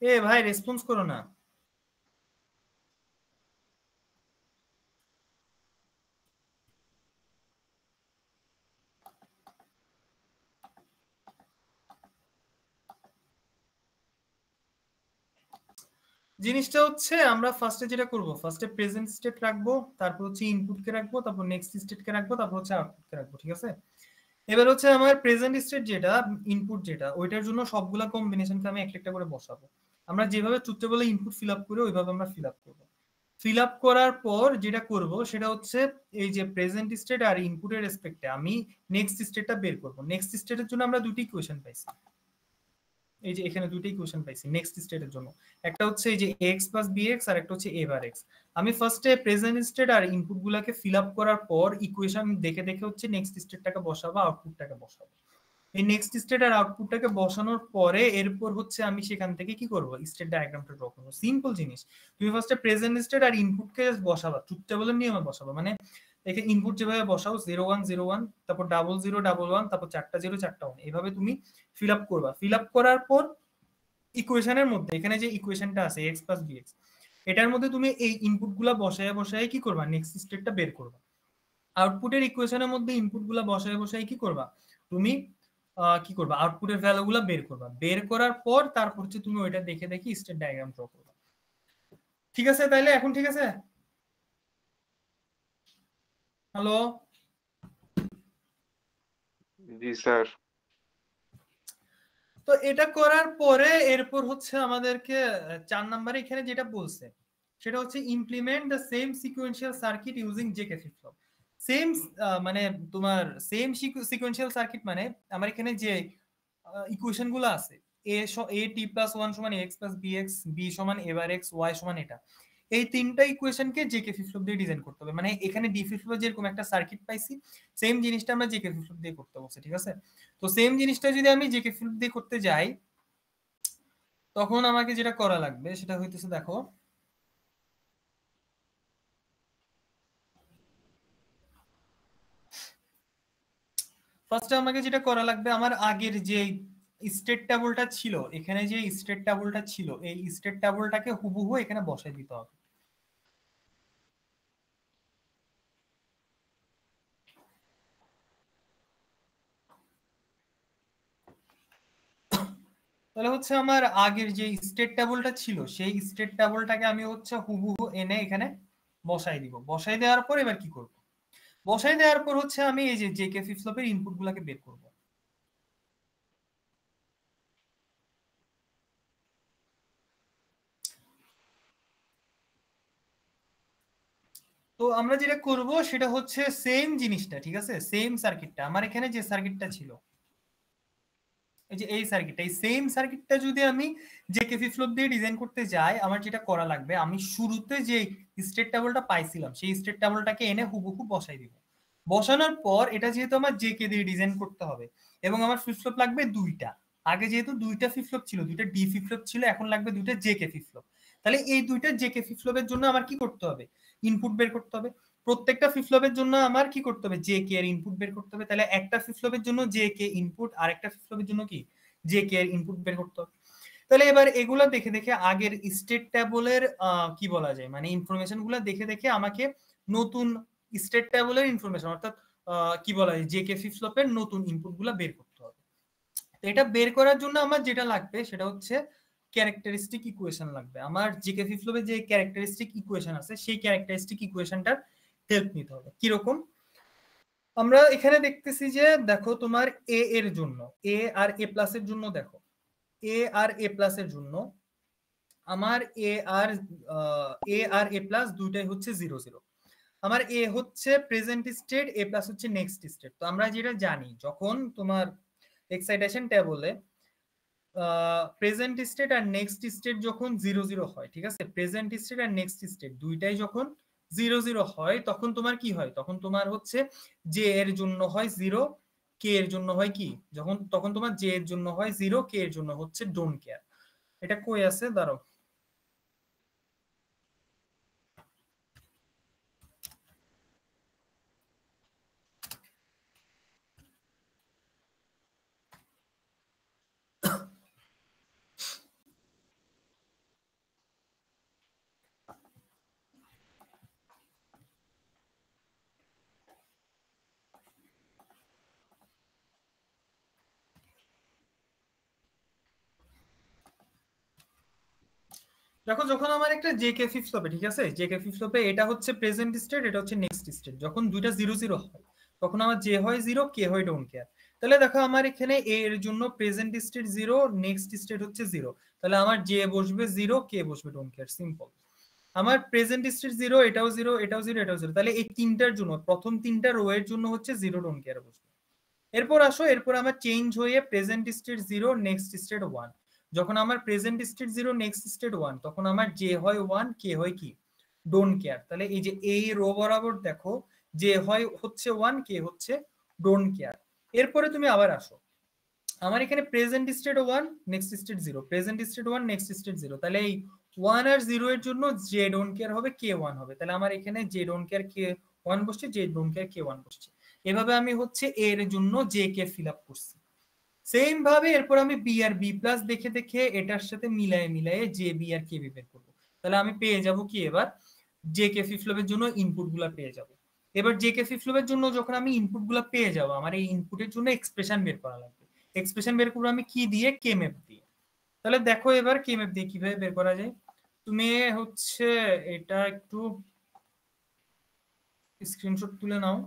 এ ভাই রেসপন্স করো না। জিনিসটা হচ্ছে আমরা ফার্স্টে যেটা করব, ফার্স্টে প্রেজেন্ট স্টেট রাখবো, তারপর হচ্ছে ইনপুটকে রাখবো, তারপর নেক্সট স্টেটকে রাখবো, তারপর হচ্ছে আউটপুটকে রাখবো। ঠিক আছে, এবার হচ্ছে আমার প্রেজেন্ট স্টেট যেটা ইনপুট যেটা ওইটার জন্য সবগুলা কম্বিনেশনকে আমি একটা একটা করে বসাবো। আমরা যেভাবে চুটতে বলে ইনপুট ফিল আপ করে ওইভাবে আমরা ফিল আপ করবো। ফিল আপ করার পর যেটা করব সেটা হচ্ছে এই যে প্রেজেন্ট স্টেট আর ইনপুটের রেসপেক্টে আমি নেক্সট স্টেটটা বের করব। নেক্সট স্টেটের জন্য আমরা দুটি ইকুয়েশন পাইছি, এই যে এখানে দুটি ইকুয়েশন পাইছি নেক্সট স্টেটের জন্য। একটা হচ্ছে এই যে x প্লাস bx আর একটা হচ্ছে a বার x। আমি ফার্স্টে প্রেজেন্ট স্টেট আর ইনপুট গুলাকে ফিল আপ করার পর ইকুয়েশন দেখে দেখে হচ্ছে নেক্সট স্টেটটাকে বসাবো, আউটপুটটাকে বসাবো। এই নেক্সট স্টেট আর আউটপুটটাকে বসানোর পরে এরপর হচ্ছে আমি সেখান থেকে কি করব, স্টেট ডায়াগ্রামটা ড্র করব। সিম্পল জিনিস, তুমি ফার্স্টে প্রেজেন্ট স্টেট আর ইনপুটকে বসাবা, ট্রুথ টেবলের নিয়মে বসাবা। মানে এখানে ইনপুট যেভাবে বসাও 0 1 0 1, তারপর 0 0 1 1, তারপর 4টা 0 4টা 1, এইভাবে তুমি ফিল আপ করবা। ফিল আপ করার পর ইকুয়েশনের মধ্যে এখানে যে ইকুয়েশনটা আছে x প্লাস bx, এটার মধ্যে তুমি এই ইনপুটগুলো বসায় বসায় কি করবা, নেক্সট স্টেটটা বের করবা। আউটপুটের ইকুয়েশনের মধ্যে ইনপুটগুলো বসায় বসায় কি করবা, তুমি কি করবা, আউটপুটের ভ্যালুগুলো বের করবা। বের করার পর তারপর হচ্ছে তুমি ওইটা দেখে দেখে স্টেট ডায়াগ্রাম ড্র করবা। ঠিক আছে তাইলে এখন ঠিক আছে? হ্যালো? জি স্যার। তো এটা করার পরে এরপর হচ্ছে আমাদেরকে 4 নম্বরে এখানে যেটা বলছে সেটা হচ্ছে implement the same sequential circuit using JK flip flop. Same মানে তোমার সেম সিকোয়েন্সিয়াল সার্কিট মানে আমার এখানে যে ইকুয়েশন গুলো আছে a t প্লাস 1 সমান x প্লাস bx, b সমান a বার x, y সমান এটা, এই তিনটা ইকুয়েশনকে জেকে ফ্লিপ ফ্লপ দিয়ে ডিজাইন করতে হবে। মানে এখানে ডি ফ্লিপ ফ্লপ যেরকম একটা সার্কিট পাইছি সেম জিনিসটা আমরা জেকে ফ্লিপ ফ্লপ দিয়ে করতে বলছি। ঠিক আছে, তো সেম জিনিসটা যদি আমি জেকে ফ্লিপ দিয়ে করতে যাই তখন আমাকে যেটা করা লাগবে সেটা হইতেছে দেখো, ফার্স্টে আমাকে যেটা করা লাগবে আমার আগের যে স্টেট টেবলটা ছিল, এখানে যে স্টেট টেবলটা ছিল এই স্টেট টেবলটাকে হুবহু এখানে বসাই দিতে হবে। তাহলে হচ্ছে আমার আগের যে স্টেট টেবলটা ছিল সেই স্টেট টেবলটাকে আমি হচ্ছে হুবহু এনে এখানে বসাই দিব। বসাই দেওয়ার পর এবার কি করব, বসাই দেওয়ার পর হচ্ছে আমি এই যে জেকে ফ্লিপ ফ্লপের ইনপুট গুলাকে বের করব। তো আমরা যেটা করব সেটা হচ্ছে সেম জিনিসটা, ঠিক আছে, সেম সার্কিটটা আমার এখানে যে সার্কিটটা ছিল এই যে এই সার্কিটটা, এই সেম সার্কিটটা যদি আমি জেকে ফ্লিপ ফ্লপ দিয়ে ডিজাইন করতে যাই আমার যেটা করা লাগবে, আমি শুরুতে যে স্টেট টেবলটা পাইছিলাম সেই স্টেট টেবলটাকে এনে হুবহু বসাই দিব। বসানোর পর এটা যেহেতু আমার জেকে দিয়ে ডিজাইন করতে হবে এবং আমার ফ্লিপ ফ্লপ লাগবে দুইটা, আগে যেহেতু দুইটা ফ্লিপ ফ্লপ ছিল, দুইটা ডি ফ্লিপ ফ্লপ ছিল, এখন লাগবে দুইটা জেকে ফ্লিপ ফ্লপ। তাহলে এই দুইটা জেকে ফ্লিপ ফ্লপের জন্য আমার কি করতে হবে, ইনপুট বের করতে হবে। প্রত্যেকটা ফ্লিপ ফ্লপের জন্য আমার কি করতে হবে, জেকে এর ইনপুট বের করতে হবে। তাহলে একটা ফ্লিপ ফ্লপের জন্য জেকে ইনপুট আর একটা ফ্লিপ ফ্লপের জন্য কি জেকে এর ইনপুট বের করতে হবে। তাহলে এবার এগুলা দেখে দেখে আগের স্টেট টেবলের কি বলা যায় মানে ইনফরমেশন গুলা দেখে দেখে আমাকে নতুন স্টেট টেবলের ইনফরমেশন অর্থাৎ কি বলা যায় জেকে ফ্লিপ ফ্লপের নতুন ইনপুট গুলা বের করতে হবে। তো এটা বের করার জন্য আমার যেটা লাগবে সেটা হচ্ছে ক্যারেক্টারিস্টিক ইকুয়েশন লাগবে। আমার জেকে ফ্লিপ ফ্লপে যে ক্যারেক্টারিস্টিক ইকুয়েশন আছে সেই ক্যারেক্টারিস্টিক ইকুয়েশনটার হেল্প নিতে হবে। কিরকম, আমরা এখানে দেখতেছি যে দেখো তোমার এ এর জন্য এ আর এ প্লাস এর জন্য দেখো এ আর এ প্লাস এর জন্য আমার এ আর এ প্লাস দুইটাই হচ্ছে 0 0। আমার এ হচ্ছে প্রেজেন্ট স্টেট, এ প্লাস হচ্ছে নেক্সট স্টেট। তো আমরা যেটা জানি যখন তোমার এক্সাইটেশন টেবলে প্রেজেন্ট স্টেট আর নেক্সট স্টেট যখন 0 0 হয়, ঠিক আছে, প্রেজেন্ট স্টেট আর নেক্সট স্টেট দুইটাই যখন 0 0 হয় তখন তোমার কি হয়, তখন তোমার হচ্ছে জে এর জন্য হয় 0, কে এর জন্য হয় কি, তখন তোমার জে এর জন্য হয় 0, কে এর জন্য হচ্ছে ডোন্ট কেয়ার। এটা কই আছে দাঁড়াও, দেখো যখন আমার একটা জেকে ফ্লিপ ফ্লপে, ঠিক আছে, জেকে ফ্লিপ ফ্লপে এটা হচ্ছে প্রেজেন্ট স্টেট, এটা হচ্ছে নেক্সট স্টেট, যখন দুইটা 0 0 হয় তখন আমার জে হয় 0, কে হয় ডোন্ট কেয়ার। তাহলে দেখো আমার এখানে এ এর জন্য প্রেজেন্ট স্টেট 0, নেক্সট স্টেট হচ্ছে 0, তাহলে আমার জে বসবে 0, কে বসবে ডোন্ট কেয়ার, সিম্পল। আমার প্রেজেন্ট স্টেট 0, এটাও 0, এটাও 0, এটাও 0, তাহলে এই তিনটার জন্য প্রথম তিনটা রো এর জন্য হচ্ছে 0 ডোন্ট কেয়ার বসবে। এরপর আসো, এরপর আমার চেঞ্জ হয়ে প্রেজেন্ট স্টেট 0, নেক্সট স্টেট 1। যখন আমার প্রেজেন্ট স্টেট 0, নেক্সট স্টেট 1, তখন আমার জে হয় 1, কে হয় কি, ডোন্ট কেয়ার। তাহলে এই যে এই রো বরাবর দেখো জে হয় হচ্ছে 1, কে হচ্ছে ডোন্ট কেয়ার। এরপরে তুমি আবার আসো, আমার এখানে present state 1, next state 0, present state 1, next state 0, তাহলে এই 1 আর 0 এর জন্য জে ডোন্ট কেয়ার হবে, কে 1 হবে। তাহলে আমার এখানে জে ডোন্ট কেয়ার কে 1 বসছে, জে ডোন্ট কেয়ার কে 1 বসছে। এভাবে আমি হচ্ছে এর জন্য জে কে ফিল আপ করছি। সেম ভাবে এরপর আমি বি আর বি প্লাস দেখে দেখে এটার সাথে মিলায়ে জে বি আর কে বি বের করবো। তাহলে আমি পেয়ে যাব কি, এবার জে কে ফ্লিপ ফ্লপের জন্য ইনপুট গুলা পেয়ে যাব। এবার জে কে ফ্লিপ ফ্লপের জন্য যখন আমি ইনপুট গুলা পেয়ে যাব, আমার এই ইনপুটের জন্য এক্সপ্রেশন বের করা লাগবে। এক্সপ্রেশন বের করবো আমি কি দিয়ে, কে ম্যাপ দিয়ে। তাহলে দেখো এবার কে ম্যাপ দিয়ে কিভাবে বের করা যায়। তুমি হচ্ছে এটা একটু স্ক্রিনশট তুলে নাও।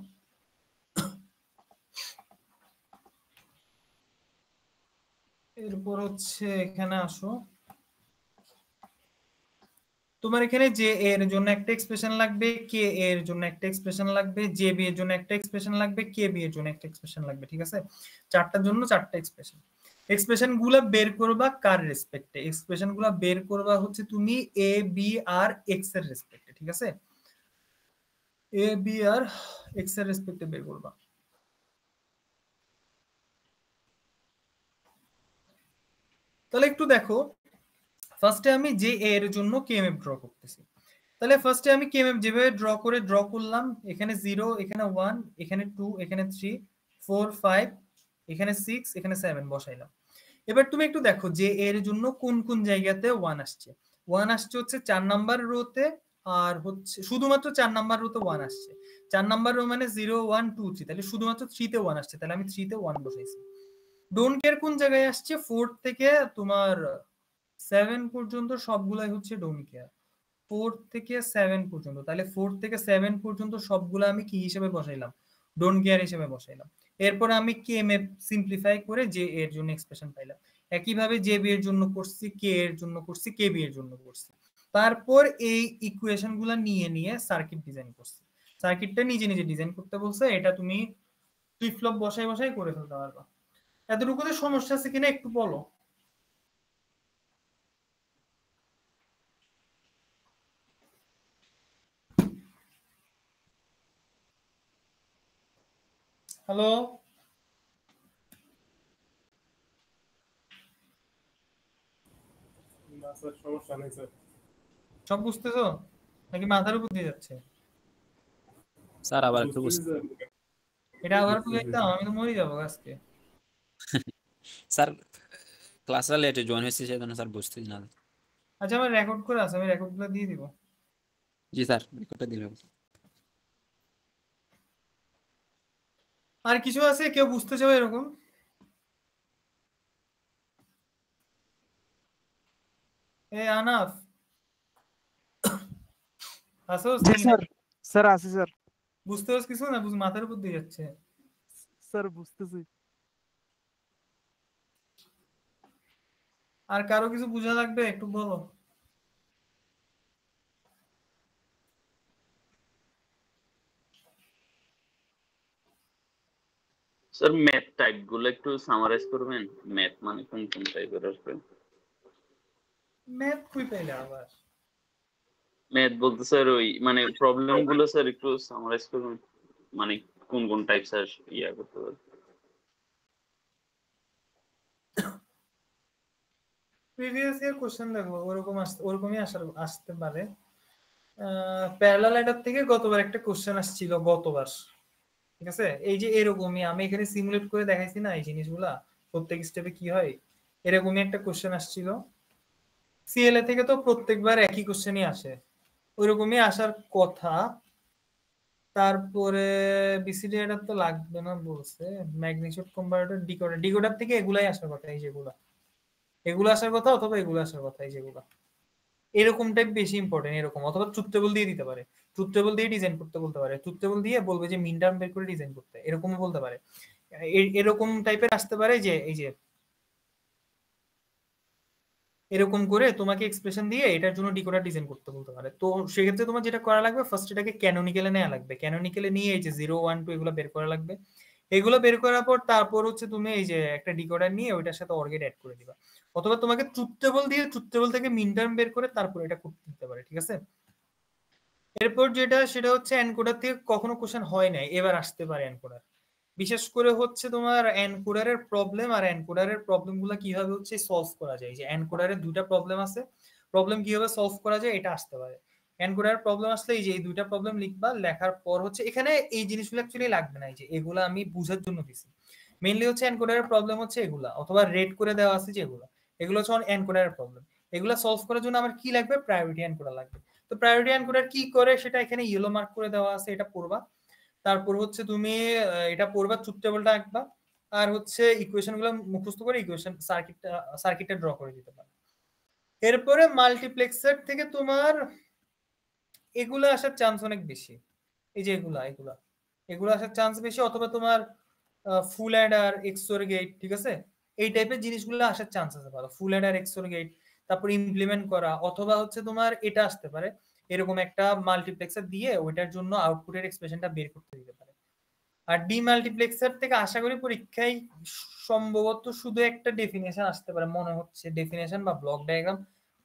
এরপর হচ্ছে এখানে আসো, তোমার এখানে জে এর জন্য একটা এক্সপ্রেশন লাগবে, কে এর জন্য একটা এক্সপ্রেশন লাগবে, জে বি এর জন্য একটা এক্সপ্রেশন লাগবে, কে বি এর জন্য একটা এক্সপ্রেশন লাগবে, ঠিক আছে, চারটার জন্য চারটা এক্সপ্রেশন। এক্সপ্রেশন গুলা বের করবা কার রেসপেক্টে, এক্সপ্রেশন গুলা বের করবা হচ্ছে তুমি এ বি আর এক্স এর রেসপেক্টে, ঠিক আছে, এ বি আর এক্স এর রেসপেক্টে বের করবা। তাহলে একটু দেখো, ফার্স্টে আমি জে এর জন্য কে ম্যাপ ড্র করতেছি। তাহলে ফার্স্টে আমি কে ম্যাপ যেভাবে ড্র করলাম, এখানে 0, এখানে 1, এখানে 2, এখানে 3, 4, 5, এখানে 6, এখানে 7 বসাইলাম। এবার তুমি একটু দেখো যে এর জন্য কোন কোন জায়গাতে 1 আসছে। 1 আসছে হচ্ছে 4 নাম্বার রোতে, আর হচ্ছে শুধুমাত্র 4 নাম্বার রোতে 1 আসছে। 4 নাম্বার রো মানে 0 1 2 3, তাহলে শুধুমাত্র 3 তে 1 আসছে, তাহলে আমি 3 তে 1 বসাইছি। ডোন্ট কেয়ার কোন জায়গায় আসছে, 4 থেকে তোমার 7 পর্যন্ত সবগুলাই হচ্ছে ডোন্ট কেয়ার, 4 থেকে 7 পর্যন্ত, তাহলে 4 থেকে 7 পর্যন্ত সবগুলো আমি কি হিসেবে বসাইলাম, ডোন্ট কেয়ার হিসেবে বসাইলাম। এরপর আমি কে ম্যাপ সিম্পলিফাই করে জে এর জন্য এক্সপ্রেশন পাইলাম। একইভাবে জে বি এর জন্য করছি, কে এর জন্য করছি, কে বি এর জন্য করছি। তারপর এই ইকুয়েশন গুলা নিয়ে সার্কিট ডিজাইন করছি। সার্কিটটা নিজে নিজে ডিজাইন করতে বলছে, এটা তুমি ফ্লিপ ফ্লপ বসাই করে ফেলতে পারবা। এতটুকুতে সমস্যা আছে কিনা একটু বলো। হ্যালো, সমস্যা নেই স্যার। সব বুঝতেছো নাকি মাথার উপর দিয়ে যাচ্ছে? স্যার আবার একটু এটা আবার একটু দেখতাম, আমি তো মরে যাবো আজকে। স্যার ক্লাসটা লেটে জয়েন হয়েছে সেজন্য স্যার বুঝতেছি না। আচ্ছা, আমার রেকর্ড করে আছে, আমি রেকর্ডগুলো দিয়ে দিব। জি স্যার, রেকর্ডটা দিলে আর কিছু আছে কেউ বুঝতে চাও এরকম? এ আনাফ আসো? স্যার আছে স্যার। বুঝতে পারছিস কিছু না, মাথার উপর দিয়ে যাচ্ছে। স্যার বুঝতেছি। আর কারো কিছু বোঝা লাগবে একটু বলো। স্যার ম্যাথ টাইপ গুলো একটু সামারাইজ করবেন, ম্যাথ মানে কোন কোন টাইপের আসবে? ম্যাথ কই পাইলে আবার? ম্যাথ বলতে স্যার ওই মানে প্রবলেম গুলো স্যার একটু সামারাইজ করবেন, মানে কোন কোন টাইপ স্যার ইয়া করতে পারে। প্রিভিয়াস ইয়ার কোশ্চেন দেখো ওরকমই আসতে পারে। প্যারালাল অ্যাডার থেকে গতবার একটা কোশ্চেন আসছিল গতবার, ঠিক আছে? এই যে এরকমই আমি এখানে সিমুলেট করে দেখাইছি না এই জিনিসগুলা প্রত্যেক স্টেপে কি হয়, এরকমই একটা কোশ্চেন আসছিল। সিএলএ থেকে তো প্রত্যেকবার একই কোশ্চেনই আসে, ওইরকমই আসার কথা। তারপরে বিসিডি অ্যাডার তো লাগবে না বলছে, ম্যাগনিটিউড কনভার্টার, ডিকোডার থেকে এগুলাই আসার কথা, এই যেগুলা এগুলো আসার কথা, অথবা এগুলো আসার কথা, এই যেগুলো এরকম টাইপ বেশি ইম্পর্টেন্ট। এরকম অথবা ট্রুথ টেবল দিয়ে দিতে পারে, ট্রুথ টেবল দিয়ে ডিজাইন করতে বলতে পারে, ট্রুথ টেবল দিয়ে বলবে যে মিন টার্ম বের করে ডিজাইন করতে, এরকমও বলতে পারে। এরকম টাইপের আসতে পারে যে এই যে এরকম করে তোমাকে এক্সপ্রেশন দিয়ে এটার জন্য ডিকোডার ডিজাইন করতে বলতে পারে। তো সেক্ষেত্রে তোমার যেটা করা লাগবে, ফার্স্ট এটাকে ক্যানোনিক্যালে নেওয়া লাগবে, ক্যানোনিক্যালে নিয়ে এই যে 0 1 2 এগুলো বের করা লাগবে। এগুলো বের করার পর তারপর হচ্ছে তুমি এই যে একটা ডিকোডার নিয়ে ওইটার সাথে অর্গেট অ্যাড করে দিবা, অথবা তোমাকে ট্রুথ টেবল দিয়ে ট্রুথ টেবল থেকে মিন টার্ম বের করে তারপর এটা করতে দিতে পারে, ঠিক আছে? এরপর যেটা সেটা হচ্ছে এনকোডার থেকে কখনো কোশ্চেন হয় নাই, এবার আসতে পারে এনকোডার। বিশেষ করে হচ্ছে তোমার এনকোডারের প্রবলেম, আর এনকোডারের প্রবলেমগুলো কিভাবে হচ্ছে সলভ করা যায়। যে এনকোডারের দুইটা প্রবলেম আছে, প্রবলেম কিভাবে সলভ করা যায় এটা আসতে পারে। এনকোডারের প্রবলেম আসলে এই যে এই দুইটা প্রবলেম লিখবা, লেখার পর হচ্ছে এখানে এই জিনিসগুলো অ্যাকচুয়ালি লাগবে না, এই যে এগুলো আমি বুঝার জন্য দিছি। মেইনলি হচ্ছে এনকোডারের প্রবলেম হচ্ছে এগুলা, অথবা রেড করে দেওয়া আছে যেগুলো, এগুলো হচ্ছে এনকোডারের প্রবলেম। এগুলো সলভ করার জন্য আমার কি লাগবে? প্রায়োরিটি এনকোডার লাগবে। তো প্রায়োরিটি এনকোডার কি করে সেটা এখানে ইয়েলো মার্ক করে দেওয়া আছে, এটা পড়বা। তারপর হচ্ছে তুমি এটা পড়বা, ট্রুথ টেবলটা আঁকবা, আর হচ্ছে ইকুয়েশন গুলো মুখস্থ করে ইকুয়েশন সার্কিটটা ড্র করে দিতে পারো। এরপরে মাল্টিপ্লেক্সার থেকে তোমার এগুলো আসার চান্স অনেক বেশি, এই যে এগুলো আসার চান্স বেশি, অথবা তোমার ফুল অ্যাডার, এক্সওর গেট, ঠিক আছে? এই টাইপের জিনিসগুলো আসার চান্স আছে ভালো, ফুল অ্যাডার, এক্সওর গেট, তারপর ইমপ্লিমেন্ট করা, অথবা হচ্ছে তোমার এটা আসতে পারে এরকম একটা মাল্টিপ্লেক্সার দিয়ে ওইটার জন্য আউটপুটের এক্সপ্রেশনটা বের করতে দিতে পারে। আর ডিমাল্টিপ্লেক্সার থেকে আশা করি পরীক্ষায় সম্ভবত শুধু একটা ডেফিনেশন আসতে পারে, মনে হচ্ছে ডেফিনেশন বা ব্লক ডায়াগ্রাম।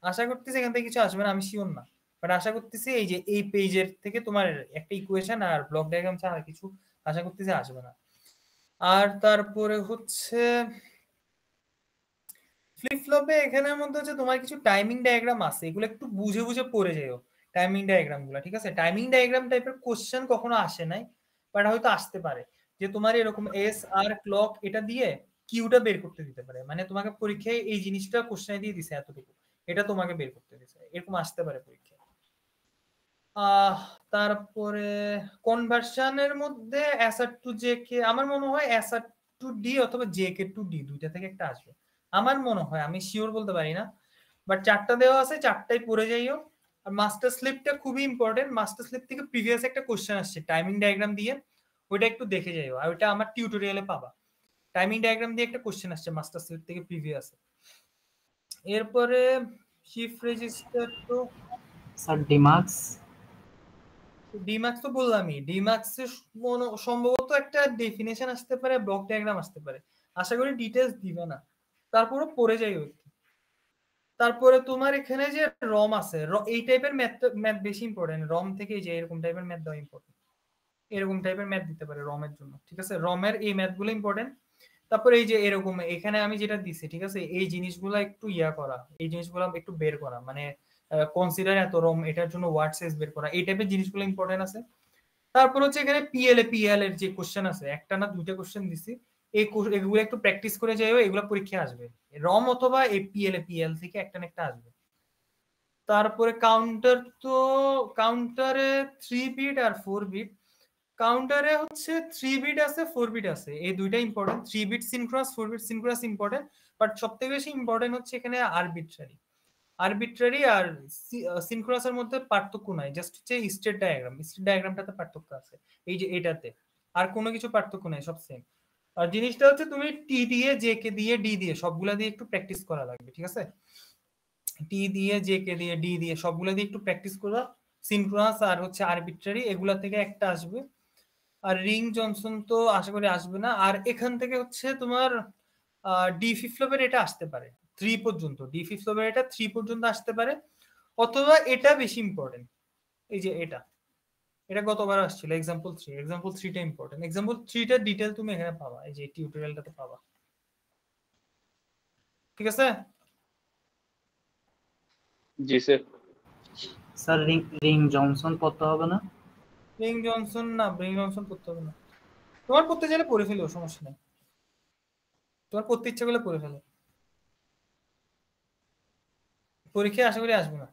আশা করতেছি এখান থেকে কিছু আসবে না, আমি শিওর না, বাট আশা করতেছি এই যে এই পেজের থেকে তোমার একটা ইকুয়েশন আর ব্লক ডায়াগ্রাম ছাড়া কিছু আশা করতেছি আসবে না। আর তারপরে হচ্ছে ফ্লিপ ফ্লপে এখানের মধ্যে হচ্ছে তোমার কিছু টাইমিং ডায়াগ্রাম আছে, এগুলো একটু বুঝে বুঝে পড়ে যাও টাইমিং ডায়াগ্রাম গুলো, ঠিক আছে? টাইমিং ডায়াগ্রাম টাইপের কোশ্চেন কখনো আসে নাই, বাট হয়তো আসতে পারে যে তোমার এরকম এস আর ক্লক এটা দিয়ে কিউটা বের করতে দিতে পারে, মানে তোমাকে পরীক্ষায় এই জিনিসটা কোশ্চেনে দিয়ে দিছে এতটুকু, এটা তোমাকে বের করতে দিছে, এরকম আসতে পারে পরীক্ষায়। তারপরে কনভার্সনের মধ্যে অ্যাসার টু জে কে, আমার মনে হয় অ্যাসার টু ডি অথবা জে কে টু ডি দুইটা থেকে একটা আসবে আমার মনে হয়, আমি শিওর বলতে পারি না, বাট চারটা দেওয়া আছে, চারটাই পড়ে যাইও। আর মাস্টার স্লিপটা খুবই ইম্পর্টেন্ট, মাস্টার স্লিপ থেকে প্রিভিয়াস একটা কোশ্চেন আসছে টাইমিং ডায়াগ্রাম দিয়ে, ওইটা একটু দেখে যাইও, আর ওইটা আমার টিউটোরিয়ালে পাবা। টাইমিং ডায়াগ্রাম দিয়ে একটা কোশ্চেন আসছে মাস্টার স্লিপ থেকে প্রিভিয়াস। এরপরে শিফট রেজিস্টার তো স্যার ডিমাক্স তো বললামই, ডিমাক্স সম্ভবত একটা ডেফিনেশন আসতে পারে, ব্লক ডায়াগ্রাম আসতে পারে, আশা করি ডিটেলস দিবে না, তারপরে পড়ে যাই ওই। তারপরে তোমার এখানে যে রম আছে, এই টাইপের ম্যাথ বেশি ইম্পর্টেন্ট, রম থেকে যে এরকম টাইপের ম্যাথ দেওয়া ইম্পর্টেন্ট, এরকম টাইপের ম্যাথ দিতে পারে রমের জন্য, ঠিক আছে? রমের এই ম্যাথগুলো ইম্পর্টেন্ট। তারপরে এই যে এরকম এখানে আমি যেটা দিছি, ঠিক আছে, এই জিনিসগুলো একটু করা, এই জিনিসগুলো একটু বের করা, মানে কনসিডার এত রম, এটার জন্য ওয়ার্ড সাইজ বের করা, এই টাইপের জিনিসগুলো ইম্পর্টেন্ট আছে। তারপর হচ্ছে এখানে পিএল এর যে কোশ্চেন আছে, একটা না দুইটা কোশ্চেন দিছি, এগুলো একটু প্র্যাকটিস করে যাইও, এগুলো পরীক্ষায় আসবে, রম অথবা এই পিএল থেকে একটা না একটা আসবে। তারপরে কাউন্টার, তো কাউন্টারে 3 বিট আর 4 বিট, কাউন্টারে হচ্ছে 3 বিট আছে 4 বিট আছে, এই দুইটা important, 3 bit synchronous 4 bit synchronous important, but সবথেকে বেশি ইম্পর্টেন্ট হচ্ছে এখানে আরবিট্রারি। আরবিট্রারি আর সিনক্রোনাসের মধ্যে পার্থক্য নাই, জাস্ট হচ্ছে স্টেট ডায়াগ্রামটাতে পার্থক্য আছে এই যে এটাতে, আর কোনো কিছু পার্থক্য নাই, সব সেম। আর জিনিসটা হচ্ছে তুমি টি দিয়ে জে কে দিয়ে ডি দিয়ে সবগুলা দিয়ে একটু প্র্যাকটিস করা লাগবে, ঠিক আছে? টি দিয়ে জে কে দিয়ে ডি দিয়ে সবগুলা দিয়ে একটু প্র্যাকটিস করবা। সিনক্রোনাস আর হচ্ছে আরবিট্রারি এগুলা থেকে একটা আসবে, আর রিং জনসন তো আশা করি আসবে না। আর এখান থেকে হচ্ছে তোমার ডি ফ্লিপ ফ্লপের এটা আসতে পারে 3 পর্যন্ত, ডি ফ্লিপ ফ্লপের এটা 3 পর্যন্ত আসতে পারে, অথবা এটা বেশি ইম্পর্টেন্ট, এই যে এটা গতবার আসছিল এক্সাম্পল 3টা ইম্পর্টেন্ট, এক্সাম্পল 3টার ডিটেইল তুমি এখানে পাবা, এই যে টিউটোরিয়ালটাতে পাবা, ঠিক আছে? জি স্যার। স্যার রিং জনসন পড়তে হবে না? রিং জনসন পড়তে হবে না, তোমার পড়তে চাইলে পড়ে ফেলো, সমস্যা নেই, তোমার পড়তে ইচ্ছা করলে পড়ে ফেলো, পরীক্ষায় আশা করি আসবে না।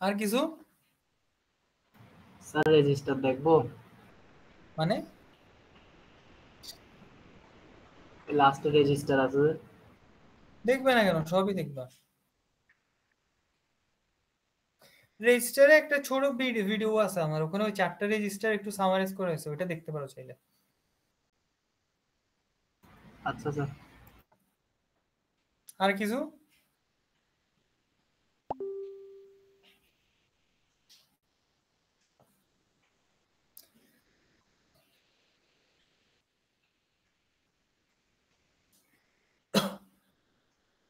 আর কিছু স্যার রেজিস্টার দেখবো? মানে লাস্টে রেজিস্টার আছে, দেখবে না কেন, সবই দেখবা। রেজিস্টারে একটা ছোট ভিডিও আছে আমার ওখানে, ওই 4টা রেজিস্টার একটু সামারাইজ করে আছে, ওটা দেখতে পারো চাইলে। আচ্ছা স্যার। আর কিছু?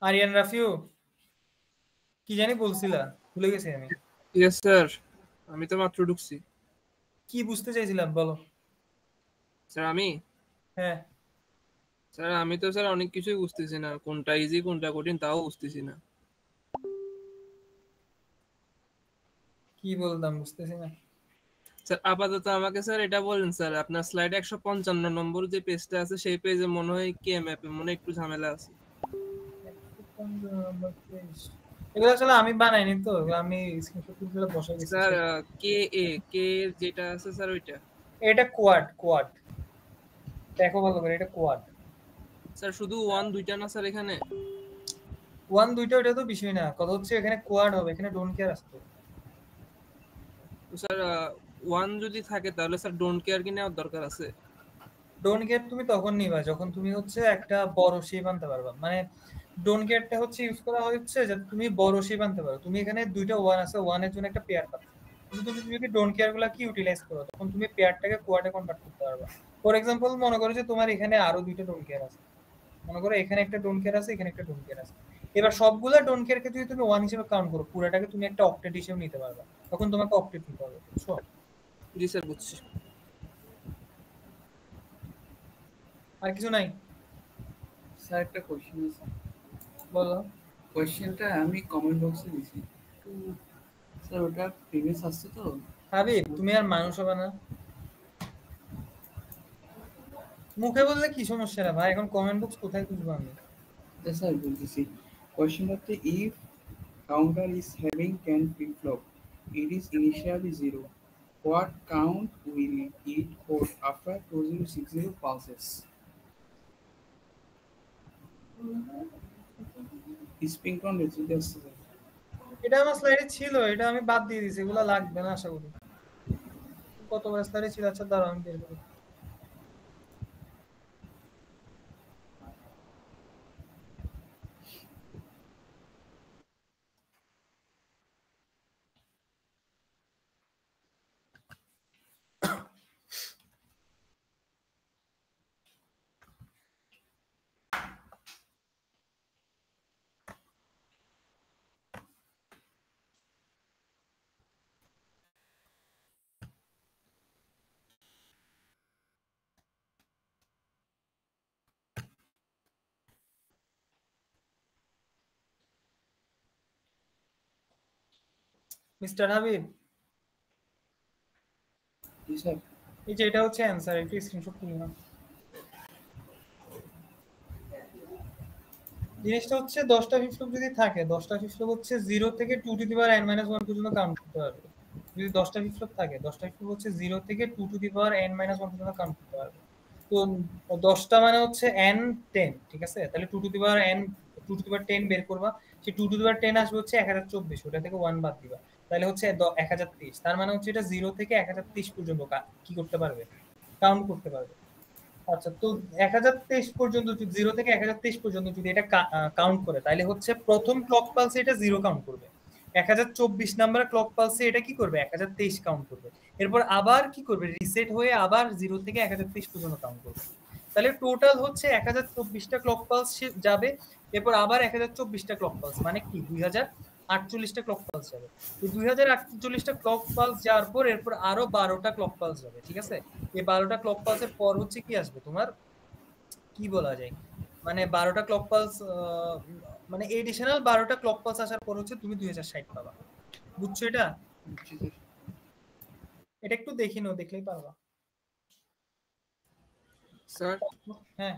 আরিয়ান রাফিউ কি জানি বলছিলা, ভুলে গেছি আমি। ইয়েস স্যার, আমি তো মাত্র ঢুকছি। কি বুঝতে চাইছিলাম বলো। স্যার আমি হ্যাঁ স্যার আমি তো স্যার অনেক কিছুই বুঝতেছি না, কোনটা ইজি কোনটা কঠিন তাও বুঝতেছি না। কি বলতাম বুঝতেছি না স্যার আপাতত আমাকে স্যার এটা বলেন স্যার, আপনার স্লাইডে 155 নম্বর যে পেজটা আছে সেই পেজে মনে হয় কে ম্যাপে মনে একটু ঝামেলা আছে। এগুলো আসলে আমি বানাইনি তো, এগুলো আমি স্ক্রিনশট তুলে বসাই দিয়েছি। স্যার কে যেটা আছে স্যার ওইটা, এটা কোয়াড দেখো ভালো করে, এটা কোয়াড। স্যার শুধু 1 2টা না স্যার, এখানে 1 2টা ওটা তো বিষয় না, কথা হচ্ছে এখানে কোয়াড হবে, এখানে ডোন্ট কেয়ার আসবে। তো স্যার 1 যদি থাকে তাহলে স্যার ডোন্ট কেয়ার কি নেওয়ার দরকার আছে? ডোন্ট কেয়ার তুমি তখন নিবা যখন তুমি হচ্ছে একটা বড় শেপ আনতে পারবা, মানে ডোন্ট কেয়ারটা হচ্ছে ইউজ করা হচ্ছে যাতে তুমি বড় শেপ আনতে পারো। তুমি এখানে 2টা 1 আছে, 1 এর জন্য একটা পেয়ার পাচ্ছ, কিন্তু তুমি যদি ডোন্ট কেয়ার গুলা কি ইউটিলাইজ করো তখন তুমি পেয়ারটাকে কোয়াডে কনভার্ট করতে পারবা। ফর এক্সাম্পল মনে করো যে তোমার এখানে আরো 2টা ডোন্ট কেয়ার আছে, মনে করো এখানে একটা ডোন্ট কেয়ার আছে, এখানে একটা ডোন্ট কেয়ার আছে। এবার সবগুলা ডোন্ট কেয়ারকে যদি তুমি 1 হিসেবে কাউন্ট করো, পুরোটাকে তুমি একটা অক্টেট হিসেবে নিতে পারবা, তখন তোমাকে অক্টেট নিতে হবে, বুঝছো? জি স্যার বুঝছি। আর কিছু নাই? স্যার একটা কোশ্চেন আছে। বলো। কোশ্চেনটা আমি কমেন্ট বক্সে দিছি, তো স্যার ওটা প্রিভিয়াস আসছে তো। হাবিব তুমি আর মানুষ হবে না, মুখে বললে কি সমস্যা রে ভাই, এখন কমেন্ট বক্স কোথায় খুঁজবো আমি? স্যার বলতেছি কোশ্চেনটাতে if counter is having 10 flip flop, it is initially 0, what count will it hold after 2060 pulses? স্প্রিংটন result আসছে। এটা আমার স্লাইডে ছিল, এটা আমি বাদ দিয়ে দিয়েছি, এগুলো লাগবে না আশা করি। কতবার স্লাইডে ছিল, আচ্ছা দাঁড়াও আমি বের করি। মিস্টার হাবিব, জি স্যার। এই যে এটা হচ্ছে অ্যানসার, একটু স্ক্রিনশট তুলে নাও। জিনিসটা হচ্ছে 10টা ফ্লিপ ফ্লপ যদি থাকে, 10টা ফ্লিপ ফ্লপ হচ্ছে 0 থেকে 2 টু দি পাওয়ার n - 1 পর্যন্ত কাউন্ট করতে পারবে। যদি 10টা ফ্লিপ ফ্লপ থাকে, 10টা ফ্লিপ ফ্লপ হচ্ছে 0 থেকে 2 টু দি পাওয়ার n - 1 পর্যন্ত কাউন্ট করতে পারবে। তো 10টা মানে হচ্ছে n 10, ঠিক আছে? তাহলে 2 to the power n 2 to the power 10 বের করবা, সেই 2 টু দি পাওয়ার 10 আসবে হচ্ছে 1024, ওটা থেকে 1 বাদ দিবা, তাহলে হচ্ছে 1023। তার মানে হচ্ছে এটা 0 থেকে 1023 পর্যন্ত কি করতে পারবে, কাউন্ট করতে পারবে। আচ্ছা, তো 1023 পর্যন্ত, 0 থেকে 1023 পর্যন্ত যদি এটা কাউন্ট করে, তাহলে হচ্ছে প্রথম ক্লক পালসে এটা 0 কাউন্ট করবে, 1024 নাম্বার ক্লক পালসে এটা কি করবে, 1023 কাউন্ট করবে, এরপর আবার কি করবে, রিসেট হয়ে আবার 0 থেকে 1023 পর্যন্ত কাউন্ট করবে। তাহলে টোটাল হচ্ছে 1024টা ক্লক পালস যাবে, এরপর আবার 1024টা ক্লক পালস, মানে কি 2048টা ক্লক পালস যাবে। তো 2048টা ক্লক পালস যাওয়ার পর এরপর আরো 12টা ক্লক পালস যাবে, ঠিক আছে? এই 12টা ক্লক পালসের পর হচ্ছে কি আসবে তোমার, কি বলা যায়, মানে 12টা ক্লক পালস, মানে এডিশনাল 12টা ক্লক পালস আসার পর হচ্ছে তুমি 2060 পাবা। বুঝছো এটা? এটা একটু দেখি নাও, দেখলেই পারবা। স্যার হ্যাঁ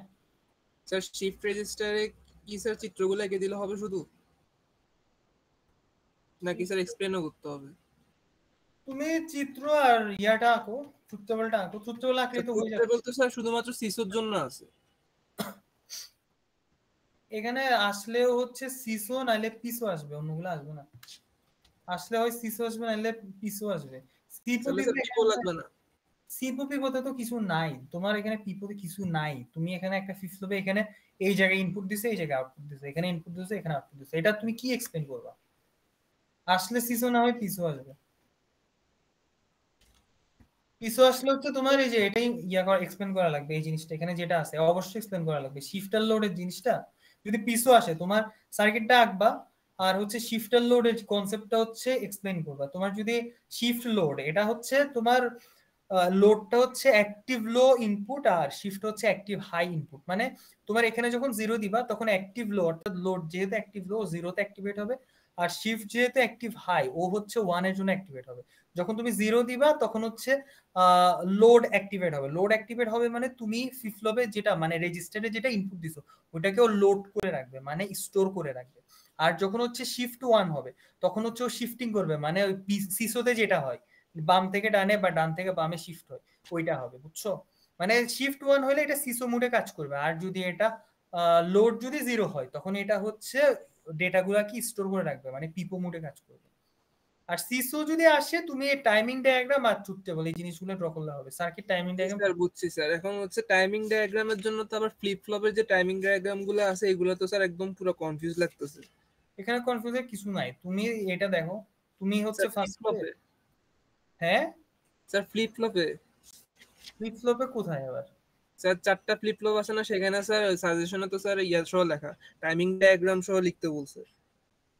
স্যার, শিফট রেজিস্টারে কি স্যার চিত্রগুলো এঁকে দিলে হবে শুধু, নাকি স্যার এক্সপ্লেনও করতে হবে? তুমি চিত্র আর ইয়াটা আঁকো, ট্রুথ টেবলটা আঁকো, ট্রুথ টেবল আঁকলে তো হয়ে যাবে। টেবল তো স্যার শুধুমাত্র সিসোর জন্য আছে। এখানে আসলেও হচ্ছে সিসো নাইলে পিসো আসবে, অন্যগুলো আসবে না। আসলে হয় সিসো আসবে নাইলে পিসো আসবে। পিপো লাগবে না, সিপো পিপোতে তো কিছু নাই তোমার, এখানে পিপোতে কিছু নাই। তুমি এখানে একটা ফিফথে এখানে এই জায়গায় ইনপুট দিছে, এই জায়গায় আউটপুট দিছে, এখানে ইনপুট দিছে, এখানে আউটপুট দিছে, এটা তুমি কি এক্সপ্লেইন করবা? আসলে সিসো না হয় পিসো আসবে। পিসো আসলে হচ্ছে তোমার এই যে এটাই এক্সপ্লেন করা লাগবে, এই জিনিসটা এখানে যেটা আছে অবশ্যই এক্সপ্লেন করা লাগবে। শিফটার লোডের জিনিসটা যদি পিসো আসে, তোমার সার্কিটটা আঁকবা আর হচ্ছে শিফটার লোডের কনসেপ্টটা হচ্ছে এক্সপ্লেন করবা। তোমার যদি শিফট লোড, এটা হচ্ছে তোমার লোডটা হচ্ছে অ্যাক্টিভ লো ইনপুট আর শিফট হচ্ছে অ্যাক্টিভ হাই ইনপুট। মানে তোমার এখানে যখন 0 দিবা তখন অ্যাক্টিভ লো, অর্থাৎ লোড যেহেতু অ্যাক্টিভ লো 0-তে অ্যাক্টিভেট হবে, আর শিফট যেহেতু অ্যাক্টিভ হাই ও হচ্ছে 1 এর জন্য অ্যাক্টিভেট হবে। যখন তুমি 0 দিবা তখন হচ্ছে লোড অ্যাক্টিভেট হবে। লোড অ্যাক্টিভেট হবে মানে তুমি ফ্লিপ ফ্লপে যেটা মানে রেজিস্টারে যেটা ইনপুট দিছো ওটাকেও লোড করে রাখবে, মানে স্টোর করে রাখবে। আর যখন হচ্ছে শিফট 1 হবে তখন হচ্ছে ও শিফটিং করবে, মানে ওই সিসোতে যেটা হয় বাম থেকে ডানে বা ডান থেকে বামে শিফট হয় ওইটা হবে। বুঝছো? মানে শিফট 1 হলে এটা সিসো মোডে কাজ করবে, আর যদি এটা লোড যদি 0 হয় তখন এটা হচ্ছে ডেটাগুলা কি স্টোর করে রাখবে, মানে পিপো মোডে কাজ করবে। আর সিসো যদি আসে তুমি টাইমিং ডায়াগ্রাম আর ট্রুথ টেবল এই জিনিসগুলো ড্র করলে হবে। সার্কিট টাইমিং ডায়াগ্রাম স্যার বুঝছি স্যার। এখন হচ্ছে টাইমিং ডায়াগ্রামের জন্য তো আবার ফ্লিপ ফ্লপের যে টাইমিং ডায়াগ্রাম গুলো আছে এগুলো তো স্যার একদম পুরো কনফিউজ লাগতেছে। এখানে কনফিউজের কিছু নাই, তুমি এটা দেখো, তুমি হচ্ছে ফার্স্ট ফ্লপে। হ্যাঁ স্যার ফ্লিপ ফ্লপে কোথায় আবার? স্যার 4টা ফ্লিপ ফ্লপ আছে না, সেখানে স্যার সাজেশনে তো স্যার ইয়া সহ লেখা, টাইমিং ডায়াগ্রাম সহ লিখতে বলছে।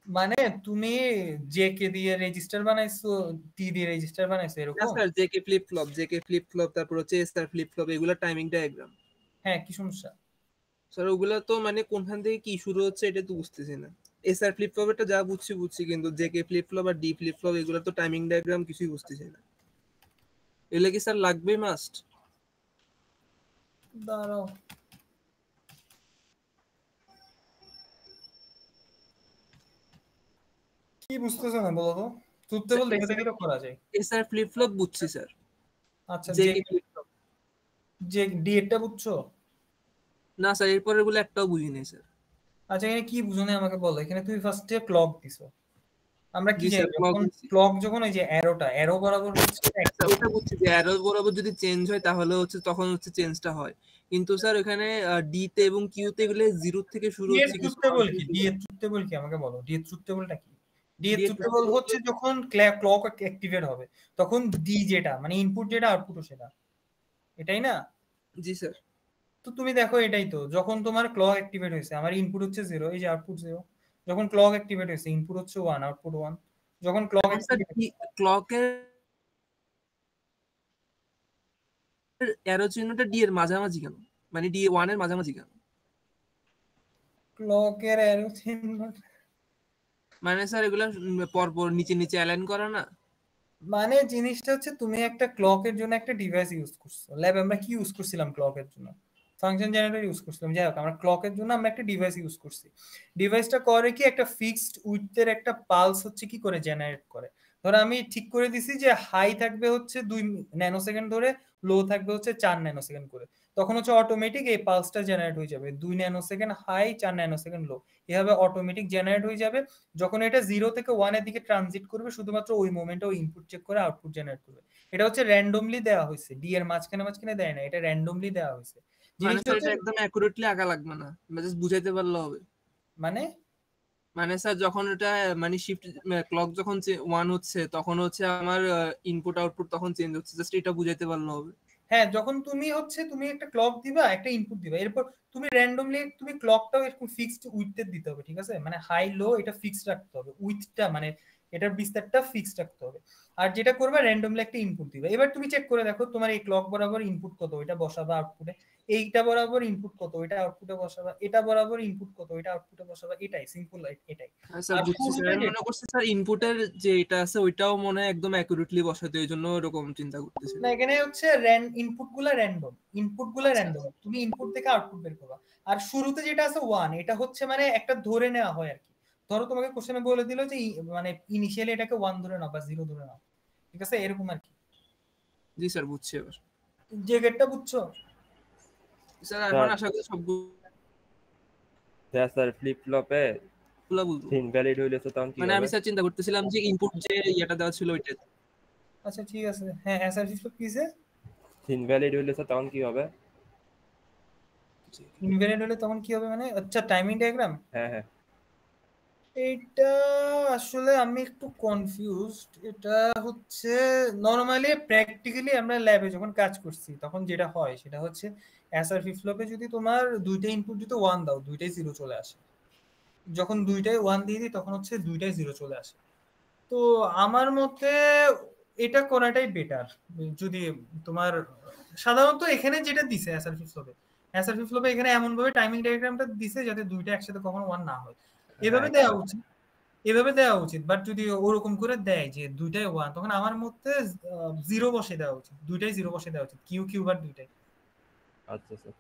মানে তুমি জেকে দিয়ে রেজিস্টার বানাইছো, টি দিয়ে রেজিস্টার বানাইছো এরকম? স্যার জেকে ফ্লিপ ফ্লপ তারপর হচ্ছে এসআর ফ্লিপ ফ্লপ এগুলা টাইমিং ডায়াগ্রাম। হ্যাঁ, কি সমস্যা? স্যার ওগুলা তো মানে কোনখান থেকে কি শুরু হচ্ছে এটা তো বুঝতেছি না। এসআর ফ্লিপ ফ্লপটা যা বুঝছি, কিন্তু জেকে ফ্লিপ ফ্লপ আর ডি ফ্লিপ ফ্লপ এগুলা তো টাইমিং ডায়াগ্রাম কিছুই বুঝতেছি না। এগুলা কি স্যার লাগবে মাস্ট? দাঁড়াও, কি বুঝতেছো না বলো তো? ট্রুথ টেবল দেখে দেখে তো করা যায়। এসআর ফ্লিপ ফ্লপ বুঝছি স্যার। আচ্ছা, জেকে ফ্লিপ ফ্লপ যে ডি এরটা বুঝছো? না স্যার, এরপর এগুলো একটাও বুঝি নাই স্যার। আচ্ছা, এখানে কি বুঝো না আমাকে বলো। এখানে তুমি ফার্স্টে ক্লক দিছো, আমরা কি জি জানি স্যার, ক্লক যখন ওই যে অ্যারো বরাবর হচ্ছে ওটা বুঝছি যে অ্যারো বরাবর যদি চেঞ্জ হয় তাহলে হচ্ছে তখন হচ্ছে চেঞ্জটা হয়, কিন্তু স্যার এখানে ডি তে এবং কিউ তে এগুলো 0 থেকে শুরু হচ্ছে। ট্রুথ টেবল কি? ডি এর ট্রুথ টেবল কি আমাকে বলো। ডি এর ট্রুথ টেবলটা কি? ডি এর ট্রুথ টেবল হচ্ছে যখন ক্লক অ্যাক্টিভেট হবে তখন ডি যেটা মানে ইনপুট যেটা আউটপুটও সেটা, এটাই না? জি স্যার। তো তুমি দেখো এটাই তো, যখন তোমার ক্লক অ্যাক্টিভেট হয়েছে আমার ইনপুট হচ্ছে 0, এই যে আউটপুট 0। যখন ক্লক অ্যাক্টিভেট হয়েছে ইনপুট হচ্ছে 1, আউটপুট 1। যখন ক্লকের অ্যারো চিহ্নটা ডি এর মাঝামাঝি কেন, মানে ডি 1 এর মাঝামাঝি কেন? ক্লকের অ্যারো চিহ্ন মানে স্যার এগুলা পরপর নিচে নিচে অ্যালাইন করা না? মানে জিনিসটা হচ্ছে তুমি একটা ক্লকের জন্য একটা ডিভাইস ইউজ করছো। ল্যাব আমরা কি ইউজ করছিলাম ক্লকের জন্য? ফাংশন জেনারেটর ইউজ করছিলাম। যাই হোক, আমরা ক্লকের জন্য আমরা একটা ডিভাইস ইউজ করছি। ডিভাইসটা করে কি, একটা ফিক্সড উইথের একটা পালস হচ্ছে কি করে জেনারেট করে। ধরো আমি ঠিক করে দিছি যে হাই থাকবে হচ্ছে 2 ন্যানোসেকেন্ড ধরে, লো থাকবে হচ্ছে 4 ন্যানোসেকেন্ড করে। তখন হচ্ছে অটোমেটিক এই পালসটা জেনারেট হয়ে যাবে 2 ন্যানোসেকেন্ড হাই 4 ন্যানোসেকেন্ড লো, এভাবে অটোমেটিক জেনারেট হয়ে যাবে। যখন এটা 0 থেকে 1 এর দিকে ট্রানজিট করবে শুধুমাত্র ওই মোমেন্টে ও ইনপুট চেক করে আউটপুট জেনারেট করবে। এটা হচ্ছে র্যান্ডমলি দেওয়া হয়েছে, ডি এর মাঝখানে দেয় না, এটা র্যান্ডমলি দেওয়া হয়েছে। মানে স্যার এটা একদম অ্যাকুরেটলি আঁকা লাগবে না, জাস্ট বুঝাইতে পারলে হবে। মানে স্যার যখন এটা মানে শিফট ক্লক যখন 1 হচ্ছে তখন হচ্ছে আমার ইনপুট আউটপুট তখন চেঞ্জ হচ্ছে, জাস্ট এটা বুঝাইতে পারলে হবে। হ্যাঁ, যখন তুমি একটা ক্লক দিবা, একটা ইনপুট দিবা, এরপর তুমি র্যান্ডমলি তুমি ক্লকটাও এরকম ফিক্সড উইথে দিতে হবে, ঠিক আছে? মানে হাই লো এটা ফিক্সড রাখতে হবে, উইথটা মানে এটার বিস্তারটা ফিক্সড রাখতে হবে। আর যেটা করবে র্যান্ডমলি একটা ইনপুট দিবে। এবার তুমি চেক করে দেখো তোমার এই ক্লক বরাবর ইনপুট কত, এটা বসাবা আউটপুটে, এইটা বরাবর ইনপুট কত, এটা আউটপুটে বসাবা, এটা বরাবর ইনপুট কত, এটা আউটপুটে বসাবা। এটাই সিম্পল, এটাই। স্যার বুঝছি স্যার, মনে করছি স্যার ইনপুটের যে এটা আছে ওইটাও মনে হয় একদম অ্যাকুরেটলি বসাতে, এই জন্য এরকম চিন্তা করতেছি। না, এখানে হচ্ছে ইনপুটগুলো র্যান্ডম, তুমি ইনপুট থেকে আউটপুট বের করবা। আর শুরুতে যেটা আছে 1, এটা হচ্ছে মানে একটা ধরে নেওয়া হয় আর কি। ধরো তোমাকে কোশ্চেনে বলে দিল যে মানে ইনিশিয়ালি এটাকে 1 ধরে নাও বা 0 ধরে নাও, ঠিক আছে? এরকম আর কি। জি স্যার বুঝছি। এবার যে গেটটা বুঝছো স্যার? এখন আশা করি সবগুলো স্যার ফ্লিপ ফ্লপে গুলো বুঝবো। ইনভ্যালিড হইলে তো তখন কি হবে? মানে আমি স্যার চিন্তা করতেছিলাম যে ইনপুট যে এটা দেওয়া ছিল ওইটা। আচ্ছা ঠিক আছে, হ্যাঁ অ্যাসার ফ্লিপ কিসে ইনভ্যালিড হইলে তো তখন কি হবে? ইনভ্যালিড হলে তখন কি হবে মানে? আচ্ছা টাইমিং ডায়াগ্রাম, হ্যাঁ এটা আসলে আমি একটু কনফিউজড। এটা হচ্ছে নরমালি প্র্যাকটিক্যালি আমরা ল্যাবে যখন কাজ করছি তখন যেটা হয় সেটা হচ্ছে অ্যাসার ফ্লিপ ফ্লপে যদি তোমার দুইটা ইনপুট দিতে 1 দাও, দুইটাই 0 চলে আসে। যখন দুইটাই 1 দিয়ে দিই তখন হচ্ছে দুইটাই 0 চলে আসে। তো আমার মতে এটা করাটাই বেটার। যদি তোমার সাধারণত এখানে যেটা দিছে অ্যাসার ফ্লিপ ফ্লপে এখানে এমন ভাবে টাইমিং ডায়াগ্রামটা দিছে যাতে দুইটা একসাথে কখনো 1 না হয়, এভাবে দেওয়া উচিত। বাট যদি ওরকম করে দেয় যে দুইটাই 1, তখন আমার মতে 0 বসে দেওয়া উচিত, দুইটাই 0 বসে দেওয়া উচিত, কিউ কিউ বার দুইটাই। আচ্ছা স্যার।